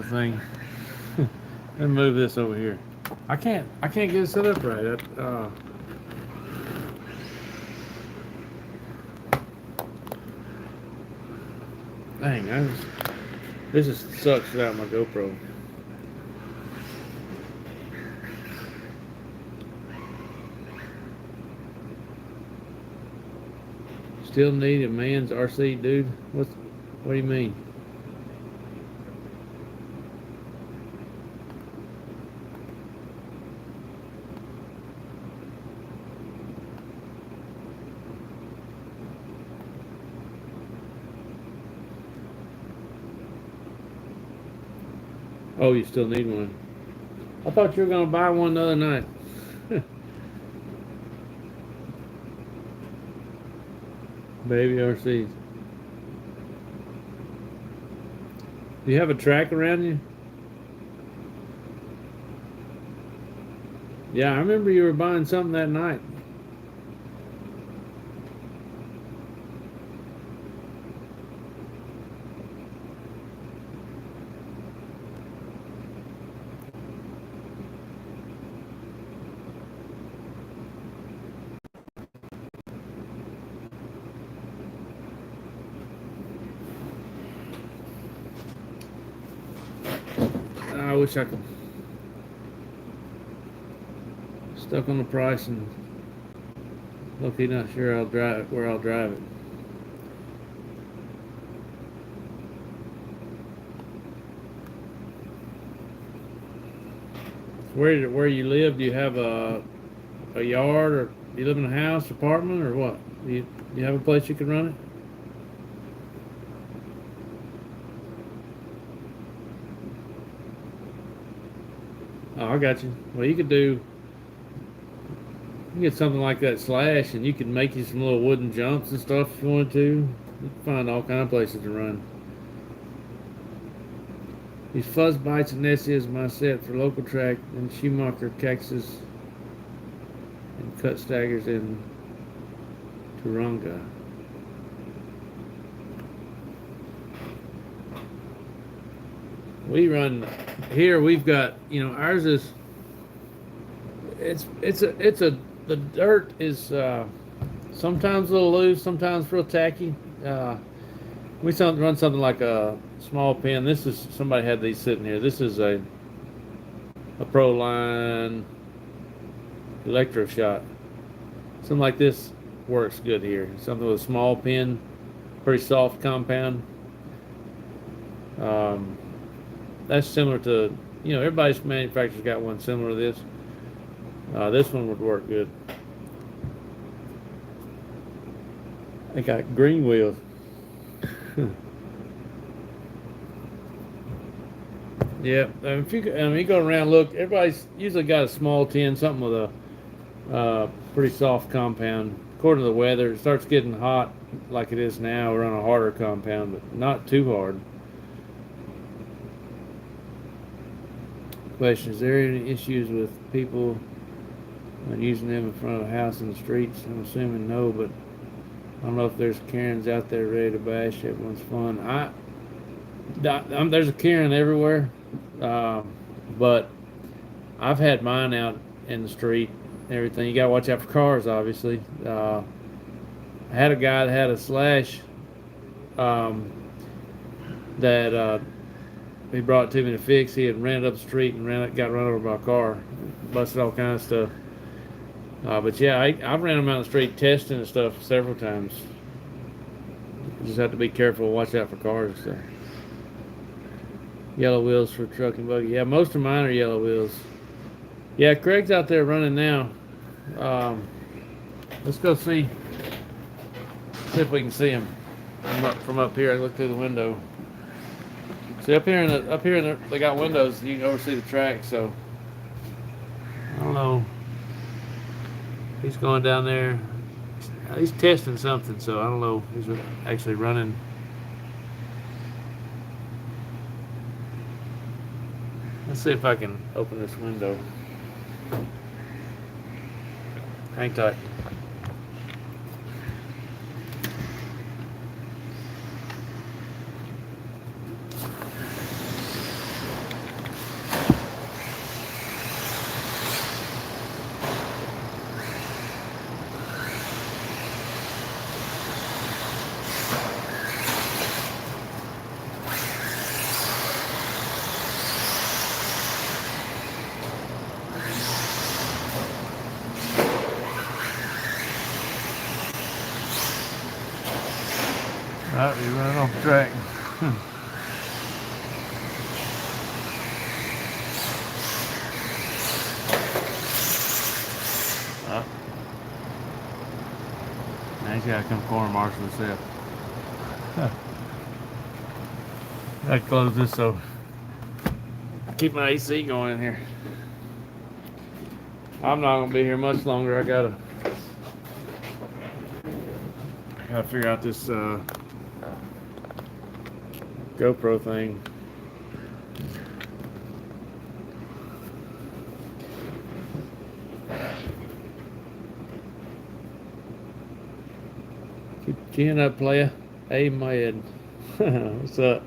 thing. Let me move this over here. I can't. I can't get it set up right. Dang, this just sucks without my GoPro. Still need a man's RC, dude. What do you mean? Oh, you still need one. I thought you were gonna buy one the other night. Baby RCs. Do you have a track around you? Yeah, I remember you were buying something that night. I wish I could. Stuck on the price and lucky not sure I'll drive where I'll drive it. Where you live? Do you have a yard, or do you live in a house, apartment, or what? Do you have a place you can run it? Oh, I got you. Well, you could do. You can get something like that Slash, and you can make you some little wooden jumps and stuff if you want to. You can find all kind of places to run. These fuzz bites and Nessie is my set for local track, and Schumacher, Texas, and cut staggers in Turunga. We run here. We've got, ours is. The dirt is sometimes a little loose, sometimes real tacky. We run something like a small pin. This is, somebody had these sitting here. This is a Pro Line Electro Shot. Something like this works good here. Something with a small pin, pretty soft compound. That's similar to, everybody's manufacturer's got one similar to this. This one would work good. They got green wheels. Yeah, if you go around, look, everybody's usually got a small tin, something with a pretty soft compound. According to the weather, it starts getting hot like it is now. We're on a harder compound, but not too hard. Question: is there any issues with people when using them in front of a house in the streets? I'm assuming no, but I don't know if there's Karens out there ready to bash everyone's fun. There's a Karen everywhere, but I've had mine out in the street and everything. You gotta watch out for cars, obviously. I had a guy that had a Slash that he brought it to me to fix. He had ran it up the street and got run over by a car, busted all kinds of stuff. But yeah, I've ran them out the street testing and stuff several times. You just have to be careful, watch out for cars and stuff. Yellow wheels for truck and buggy. Yeah, most of mine are yellow wheels. Yeah, Craig's out there running now. Let's go see if we can see him from up here. I look through the window. See, up here they got windows. You can oversee the track. So I don't know. He's going down there. He's testing something, so I don't know. He's actually running. Let's see if I can open this window. Hang tight. Alright, we're running off the track. Now he's got to come corner marshal himself. I close this so I keep my AC going in here. I'm not gonna be here much longer. I gotta figure out this GoPro thing. Keep chin up, player. Amen. What's up?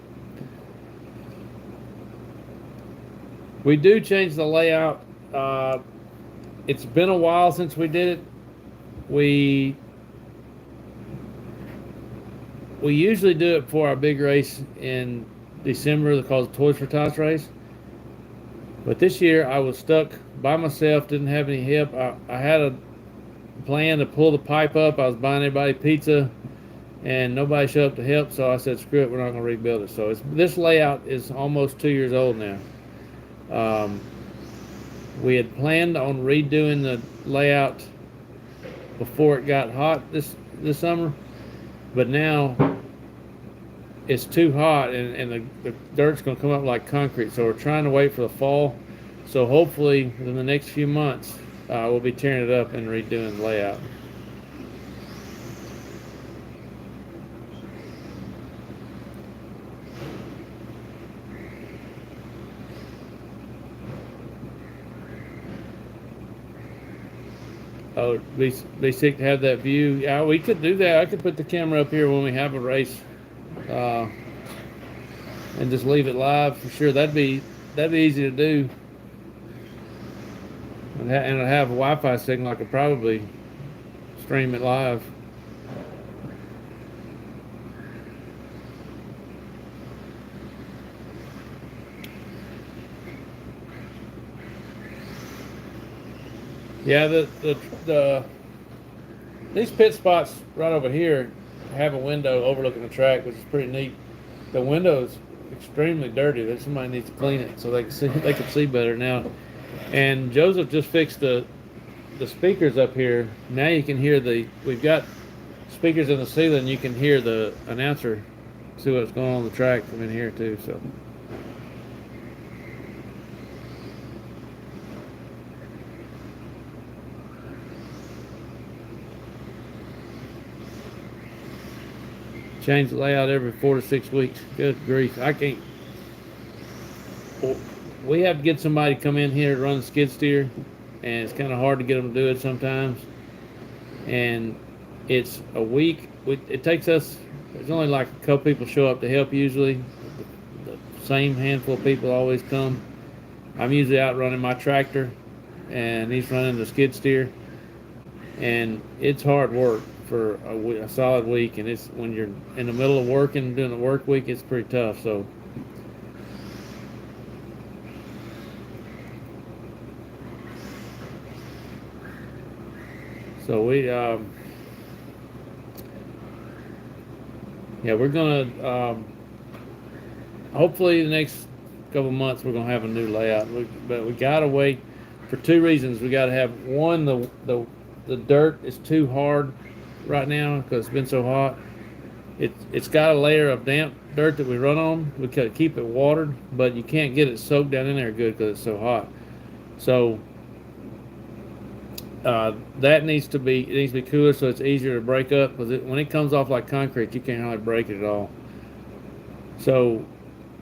We do change the layout. It's been a while since we did it. We usually do it for our big race in December called the Toys for Tots race. But this year I was stuck by myself, didn't have any help. I had a plan to pull the pipe up. I was buying everybody pizza and nobody showed up to help, so I said, screw it, we're not going to rebuild it. So this layout is almost 2 years old now. We had planned on redoing the layout before it got hot this summer, but now it's too hot and the dirt's going to come up like concrete, so we're trying to wait for the fall. So hopefully within the next few months we'll be tearing it up and redoing the layout. Oh, be sick to have that view. Yeah, we could do that. I could put the camera up here when we have a race, and just leave it live for sure. That'd be easy to do, and it'll have a Wi-Fi signal. I could probably stream it live. Yeah, these pit spots right over here have a window overlooking the track, which is pretty neat. The window is extremely dirty. That somebody needs to clean it so they can see better now. And Joseph just fixed the speakers up here. Now you can hear we've got speakers in the ceiling. You can hear the announcer, see what's going on the track from in here too. So. Change the layout every 4 to 6 weeks. Good grief. I can't. We have to get somebody to come in here to run the skid steer, and it's kind of hard to get them to do it sometimes. And it's a week. It takes us, there's only like a couple people show up to help usually. The same handful of people always come. I'm usually out running my tractor, and he's running the skid steer. And it's hard work for a solid week, and it's when you're in the middle of working, doing the work week, it's pretty tough. So we we're gonna hopefully the next couple months we're gonna have a new layout, but we gotta wait for 2 reasons. We gotta have one, the dirt is too hard right now because it's been so hot. It's got a layer of damp dirt that we run on. We could keep it watered, but you can't get it soaked down in there good because it's so hot. So That needs to be, it needs to be cooler so it's easier to break up, because when it comes off like concrete, you can't hardly break it at all. So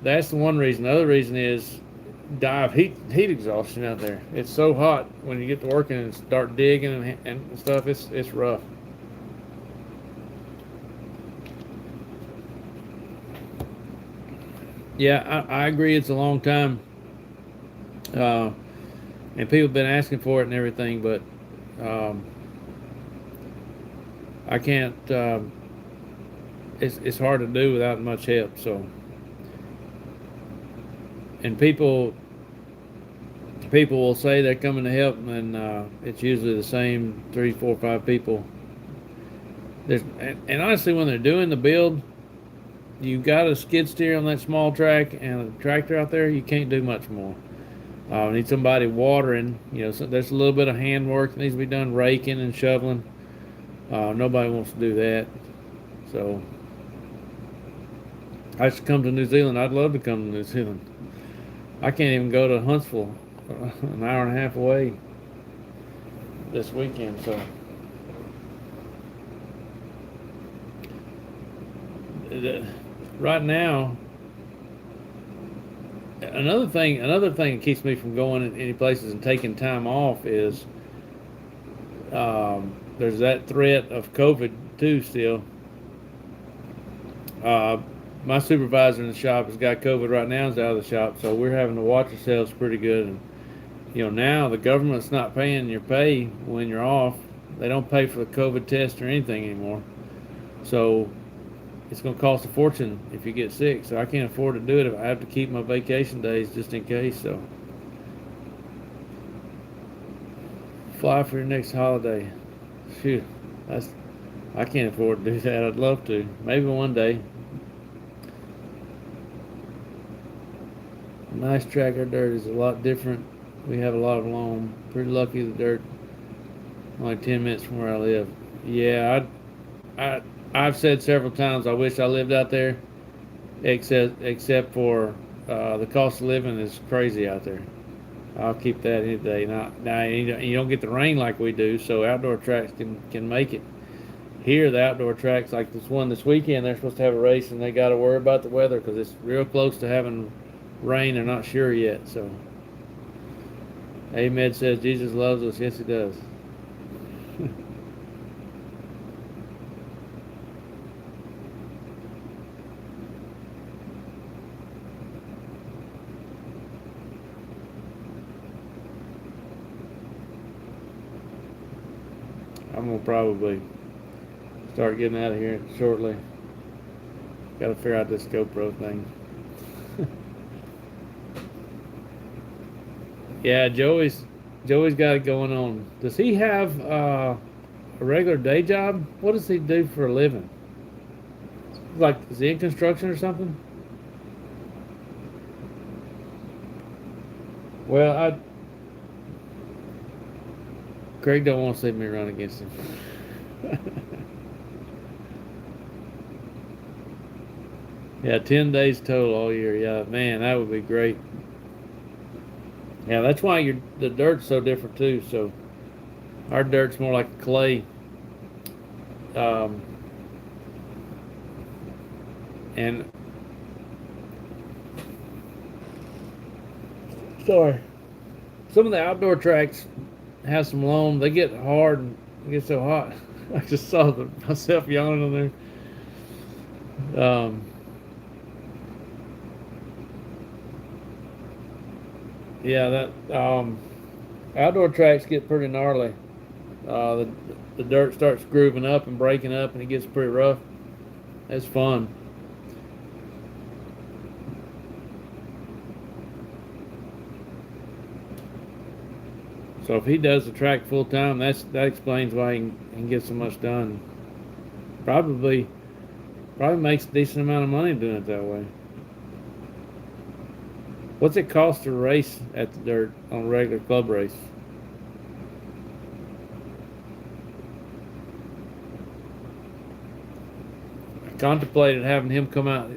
that's the one reason. The other reason is dive heat exhaustion out there. It's so hot when you get to working and start digging and stuff. It's rough. Yeah, I agree. It's a long time, and people have been asking for it and everything, but I can't. It's hard to do without much help. So, and people will say they're coming to help, and it's usually the same 3, 4, 5 people. And honestly, when they're doing the build, you got a skid steer on that small track and a tractor out there, you can't do much more. Need somebody watering. So there's a little bit of hand work that needs to be done, raking and shoveling. Nobody wants to do that. So I should come to New Zealand. I'd love to come to New Zealand. I can't even go to Huntsville, an hour and a half away this weekend. So right now, another thing that keeps me from going any places and taking time off is there's that threat of COVID too still. My supervisor in the shop has got COVID right now, is out of the shop, so we're having to watch ourselves pretty good. And now the government's not paying your pay when you're off. They don't pay for the COVID test or anything anymore. So it's going to cost a fortune if you get sick. So I can't afford to do it if I have to keep my vacation days just in case. So fly for your next holiday. Phew, I can't afford to do that. I'd love to. Maybe one day. Nice track. Our dirt is a lot different. We have a lot of loam. Pretty lucky the dirt only 10 minutes from where I live. Yeah, I've said several times I wish I lived out there, except for the cost of living is crazy out there. I'll keep that any day. Now you don't get the rain like we do, so outdoor tracks can make it. Here, the outdoor tracks like this one this weekend, they're supposed to have a race, and they got to worry about the weather because it's real close to having rain. They're not sure yet. So, Ahmed says Jesus loves us. Yes, he does. I'm gonna probably start getting out of here shortly. Got to figure out this GoPro thing. Yeah, Joey's got it going on. Does he have a regular day job? What does he do for a living? Like, is he in construction or something? Well, Craig don't want to see me run against him. Yeah, 10 days total all year. Yeah, man, that would be great. Yeah, that's why the dirt's so different too. So our dirt's more like clay. And sorry, some of the outdoor tracks have some loam. They get hard and it gets so hot. I just saw myself yawning on there. Yeah, that outdoor tracks get pretty gnarly. The dirt starts grooving up and breaking up, and it gets pretty rough. It's fun. So if he does the track full time, that explains why he can get so much done. Probably makes a decent amount of money doing it that way. What's it cost to race at the dirt on a regular club race? I contemplated having him come out,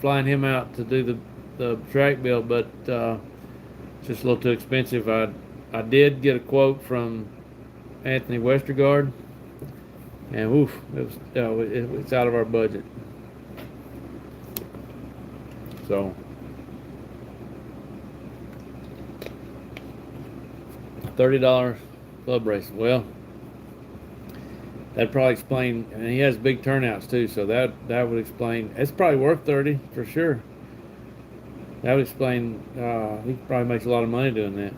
flying him out to do the track build, but it's just a little too expensive. I did get a quote from Anthony Westergaard, and oof, it's out of our budget. So $30 club race. Well, that'd probably explain, and he has big turnouts too, so that would explain. It's probably worth 30 for sure. That would explain. He probably makes a lot of money doing that.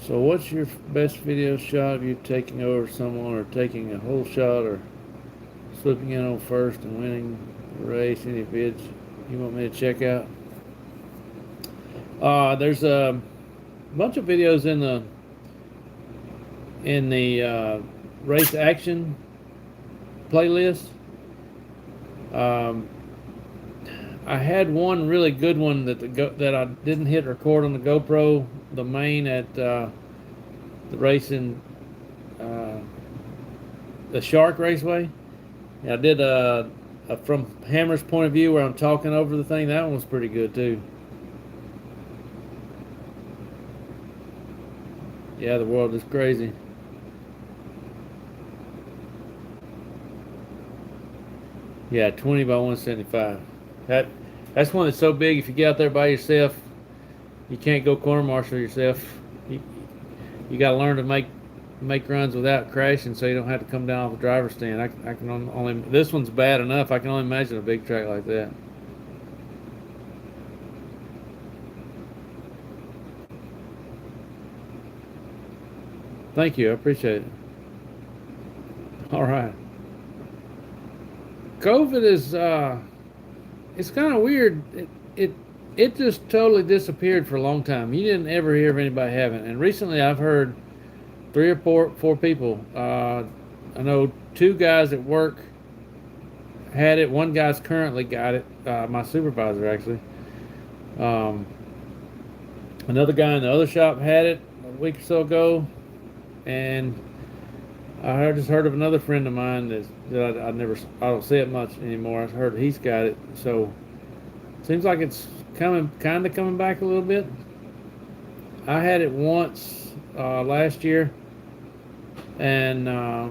So what's your best video shot of you taking over someone, or taking a whole shot, or swooping in on first and winning the race? Any vids you want me to check out? There's a bunch of videos in the race action playlist. I had one really good one that I didn't hit record on the GoPro. The main at the racing, the Shark Raceway. I did from Hammer's point of view, where I'm talking over the thing. That one was pretty good too. Yeah, the world is crazy. Yeah, 20 by 175. That's one that's so big. If you get out there by yourself, you can't go corner marshal yourself. You got to learn to make runs without crashing, so you don't have to come down off the driver's stand. I can only, this one's bad enough. I can only imagine a big track like that. Thank you. I appreciate it. All right. COVID is it's kind of weird. It just totally disappeared for a long time. You didn't ever hear of anybody having it. And recently I've heard 3 or 4 people. I know 2 guys at work had it. One guy's currently got it. My supervisor, actually. Another guy in the other shop had it a week or so ago. And I just heard of another friend of mine that I don't see it much anymore. I've heard he's got it. So seems like it's kind of coming back a little bit. I had it once last year, and I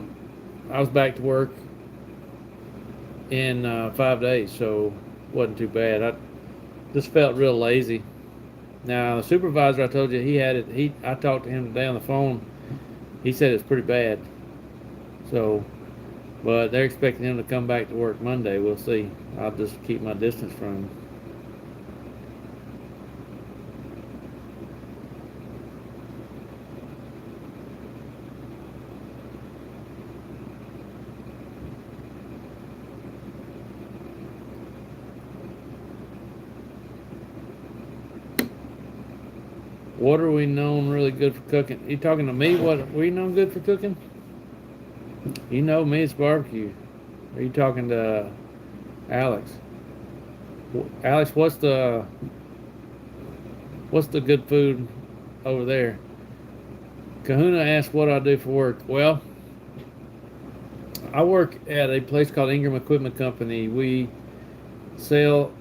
was back to work in 5 days, so it wasn't too bad. I just felt real lazy. Now the supervisor I told you he had it. I talked to him today on the phone. He said it's pretty bad. So, but they're expecting him to come back to work Monday. We'll see. I'll just keep my distance from him. What are we known really good for cooking? You talking to me? What are we known good for cooking? You know me, it's barbecue. Are you talking to Alex? Alex, what's the good food over there? Kahuna asked what I do for work. Well, I work at a place called Ingram Equipment Company. We sell,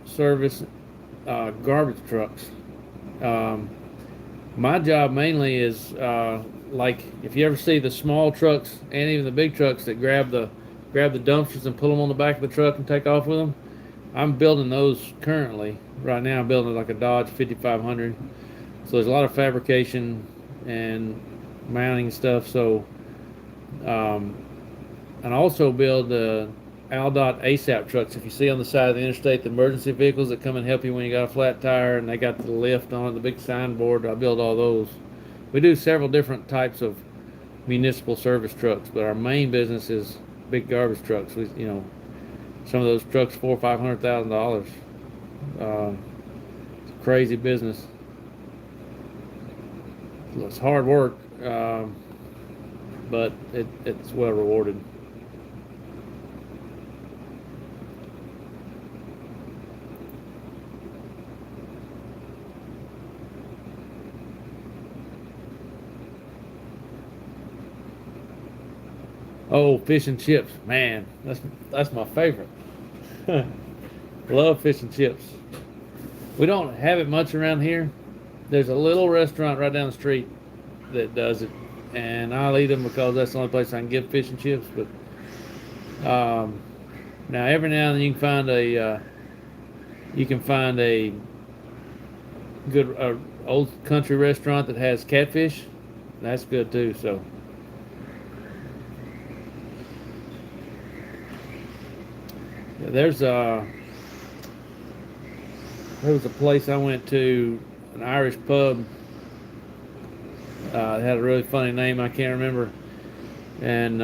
service garbage trucks. My job mainly is like if you ever see the small trucks and even the big trucks that grab the dumpsters and pull them on the back of the truck and take off with them. I'm building those currently. Right now I'm building like a Dodge 5500. So there's a lot of fabrication and mounting stuff. So and I also build the ALDOT ASAP trucks. If you see on the side of the interstate, the emergency vehicles that come and help you when you got a flat tire, and they got the lift on it, the big signboard, I build all those. We do several different types of municipal service trucks, but our main business is big garbage trucks. We, some of those trucks $400,000 or $500,000. It's a crazy business. It's hard work, but it's well rewarded. Oh, fish and chips, man, that's my favorite. Love fish and chips. We don't have it much around here. There's a little restaurant right down the street that does it, and I'll eat them because that's the only place I can get fish and chips. But now every now and then you can find a good old country restaurant that has catfish. That's good too. So yeah, there was a place I went to, an Irish pub. It had a really funny name I can't remember, and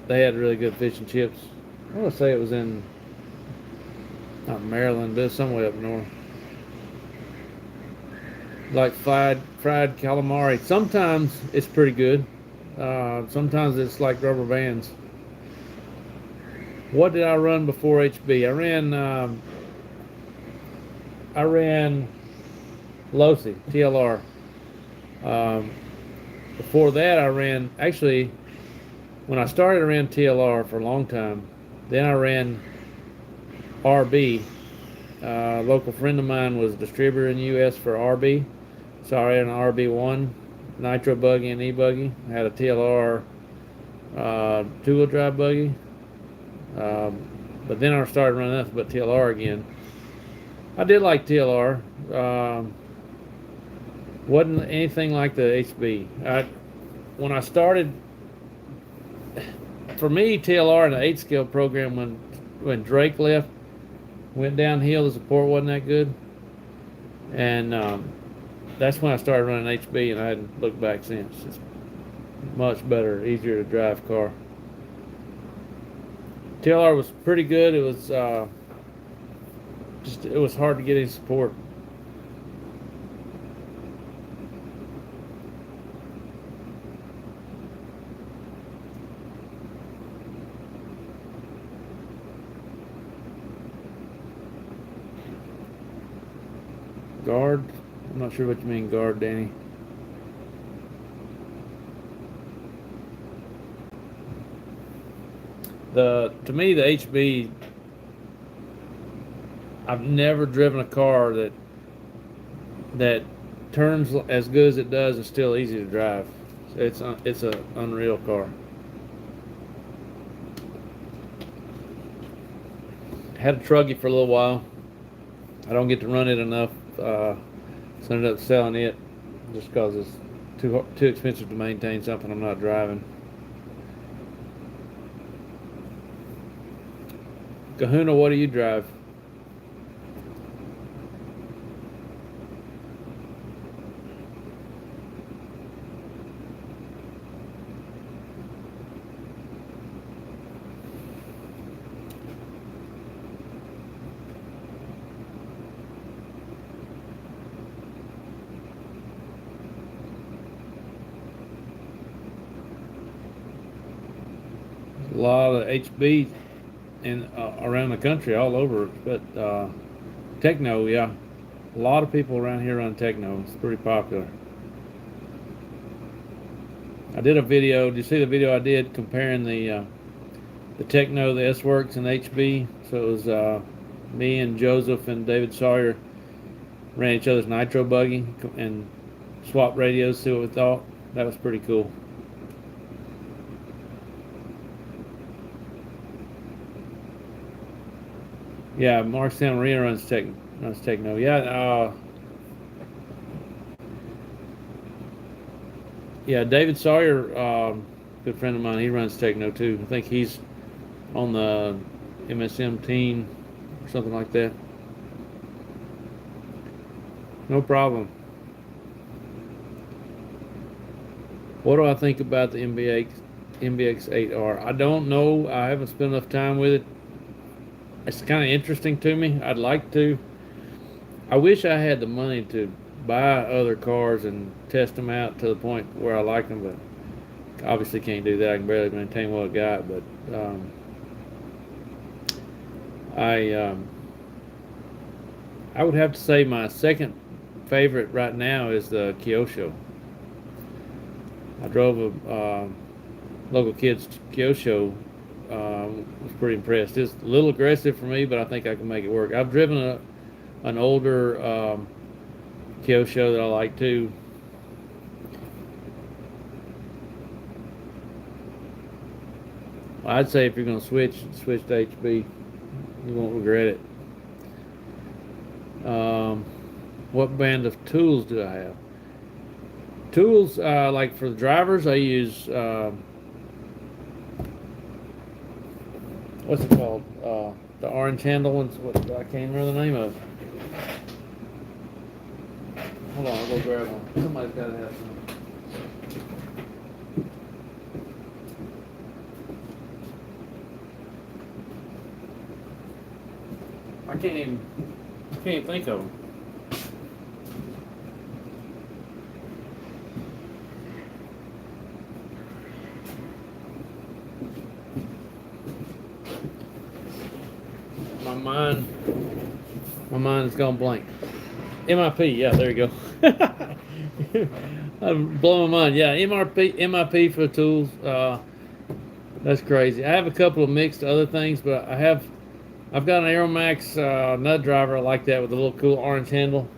they had really good fish and chips. I want to say it was in not Maryland, but it was somewhere up north. Like fried calamari. Sometimes it's pretty good. Sometimes it's like rubber bands. What did I run before HB? I ran Losi TLR. Um, Before that, I ran actually. When I started, I ran TLR for a long time. Then I ran RB. A local friend of mine was a distributor in the U.S. for RB. So I ran an RB1, nitro buggy and e-buggy. I had a TLR two-wheel drive buggy. But then I started running nothing but TLR again. I did like TLR. Wasn't anything like the HB. When I started, for me, TLR and the 8-scale program, when Drake left, went downhill. The support wasn't that good, and that's when I started running HB, and I hadn't looked back since. It's much better, easier to drive car. TLR was pretty good. It was it was hard to get any support. Guard? I'm not sure what you mean, guard, Danny. To me, the HB, I've never driven a car that turns as good as it does and still easy to drive. It's a unreal car. Had a Truggy for a little while. I don't get to run it enough. So I ended up selling it just because it's too expensive to maintain something I'm not driving. Kahuna, what do you drive? A lot of HB in around the country, all over. But Techno, yeah, a lot of people around here run Techno. It's pretty popular. I did a video. Did you see the video I did comparing the Techno, the S-Works, and HB? So it was me and Joseph and David Sawyer ran each other's nitro buggy and swapped radios, see what we thought. That was pretty cool. Yeah, Mark Santa Maria runs Techno. Yeah, yeah. David Sawyer, good friend of mine, he runs Techno too. I think he's on the MSM team or something like that. No problem. What do I think about the MBX8R? I don't know. I haven't spent enough time with it. It's kind of interesting to me. I'd like to. I wish I had the money to buy other cars and test them out to the point where I like them, but obviously can't do that. I can barely maintain what I got. But I would have to say my second favorite right now is the Kyosho. I drove local kids Kyosho, was pretty impressed. It's a little aggressive for me, but I think I can make it work. I've driven an older Kyosho that I like too. I'd say if you're going to switch to HB. You won't regret it. What brand of tools do I have? Tools, like for the drivers, I use, what's it called? The orange handle ones. What, I can't remember the name of it. Hold on, I'll go grab one. Somebody's got to have some. I can't even think of them. My mind is gone blank. MIP, yeah, there you go. I'm blowing my mind. Yeah, MIP for tools. That's crazy. I have a couple of mixed other things, but I've got an Aeromax nut driver. I like that with a little cool orange handle.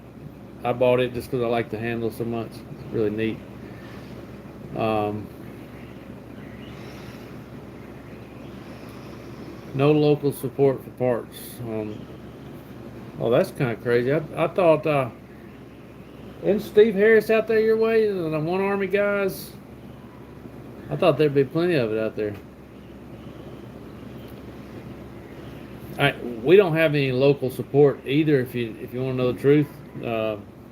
I bought it just because I like the handle so much. It's really neat. No local support for parts. Oh, that's kind of crazy. I thought, isn't Steve Harris out there your way? The One Army guys? I thought there'd be plenty of it out there. We don't have any local support either. If you want to know the truth,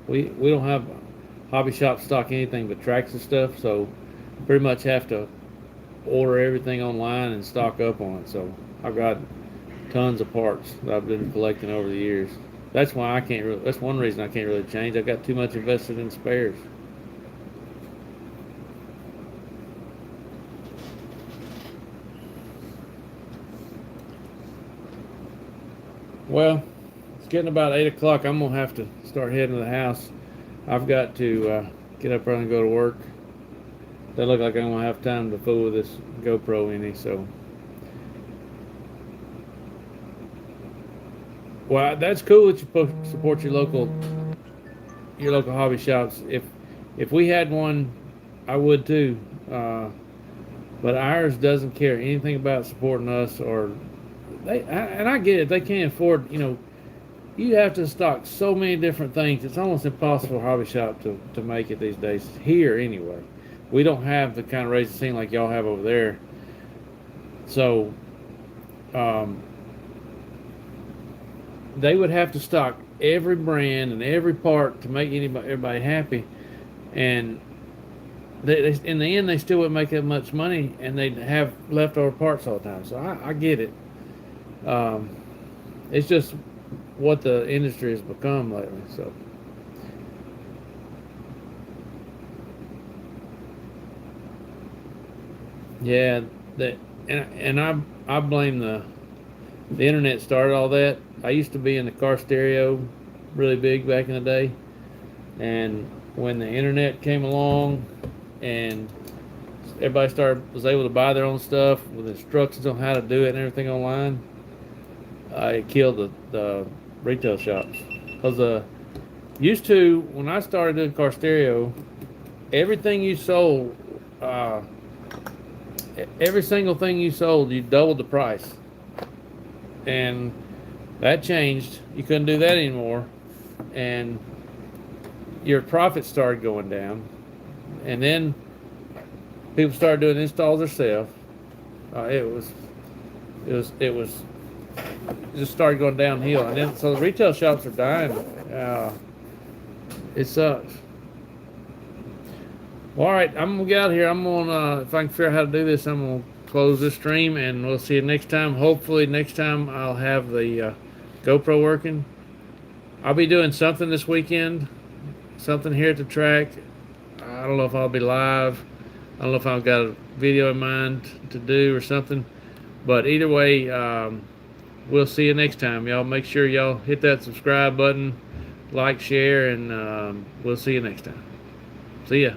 we don't have hobby shop stock anything but tracks and stuff. So pretty much have to order everything online and stock up on it. So I've got tons of parts that I've been collecting over the years. That's why I can't really. That's one reason I can't really change. I've got too much invested in spares. Well, it's getting about 8 o'clock. I'm gonna have to start heading to the house. I've got to get up early and go to work. Doesn't look like I'm gonna have time to fool with this GoPro any. So, well, that's cool that you support your local hobby shops. If we had one, I would too. But ours doesn't care anything about supporting us, or and I get it. They can't afford. You have to stock so many different things. It's almost impossible for a hobby shop to make it these days. Here, anyway, we don't have the kind of racing scene like y'all have over there. So, they would have to stock every brand and every part to make everybody happy, and in the end they still wouldn't make that much money, and they'd have leftover parts all the time. So I get it. It's just what the industry has become lately. So yeah, I blame the internet started all that. I used to be in the car stereo really big back in the day, and when the internet came along and everybody was able to buy their own stuff with instructions on how to do it and everything online, it killed the retail shops. Because used to, when I started doing car stereo, everything you sold, every single thing you sold, you doubled the price. And that changed. You couldn't do that anymore. And your profits started going down. And then people started doing installs themselves. It just started going downhill. And then, so the retail shops are dying. It sucks. Well, all right, I'm gonna get out of here. I'm gonna, if I can figure out how to do this, I'm gonna close this stream, and we'll see you next time. Hopefully next time I'll have the GoPro working. I'll be doing something this weekend, something here at the track. I don't know if I'll be live. I don't know if I've got a video in mind to do or something. But either way, we'll see you next time. Y'all make sure y'all hit that subscribe button, like, share, and we'll see you next time. See ya.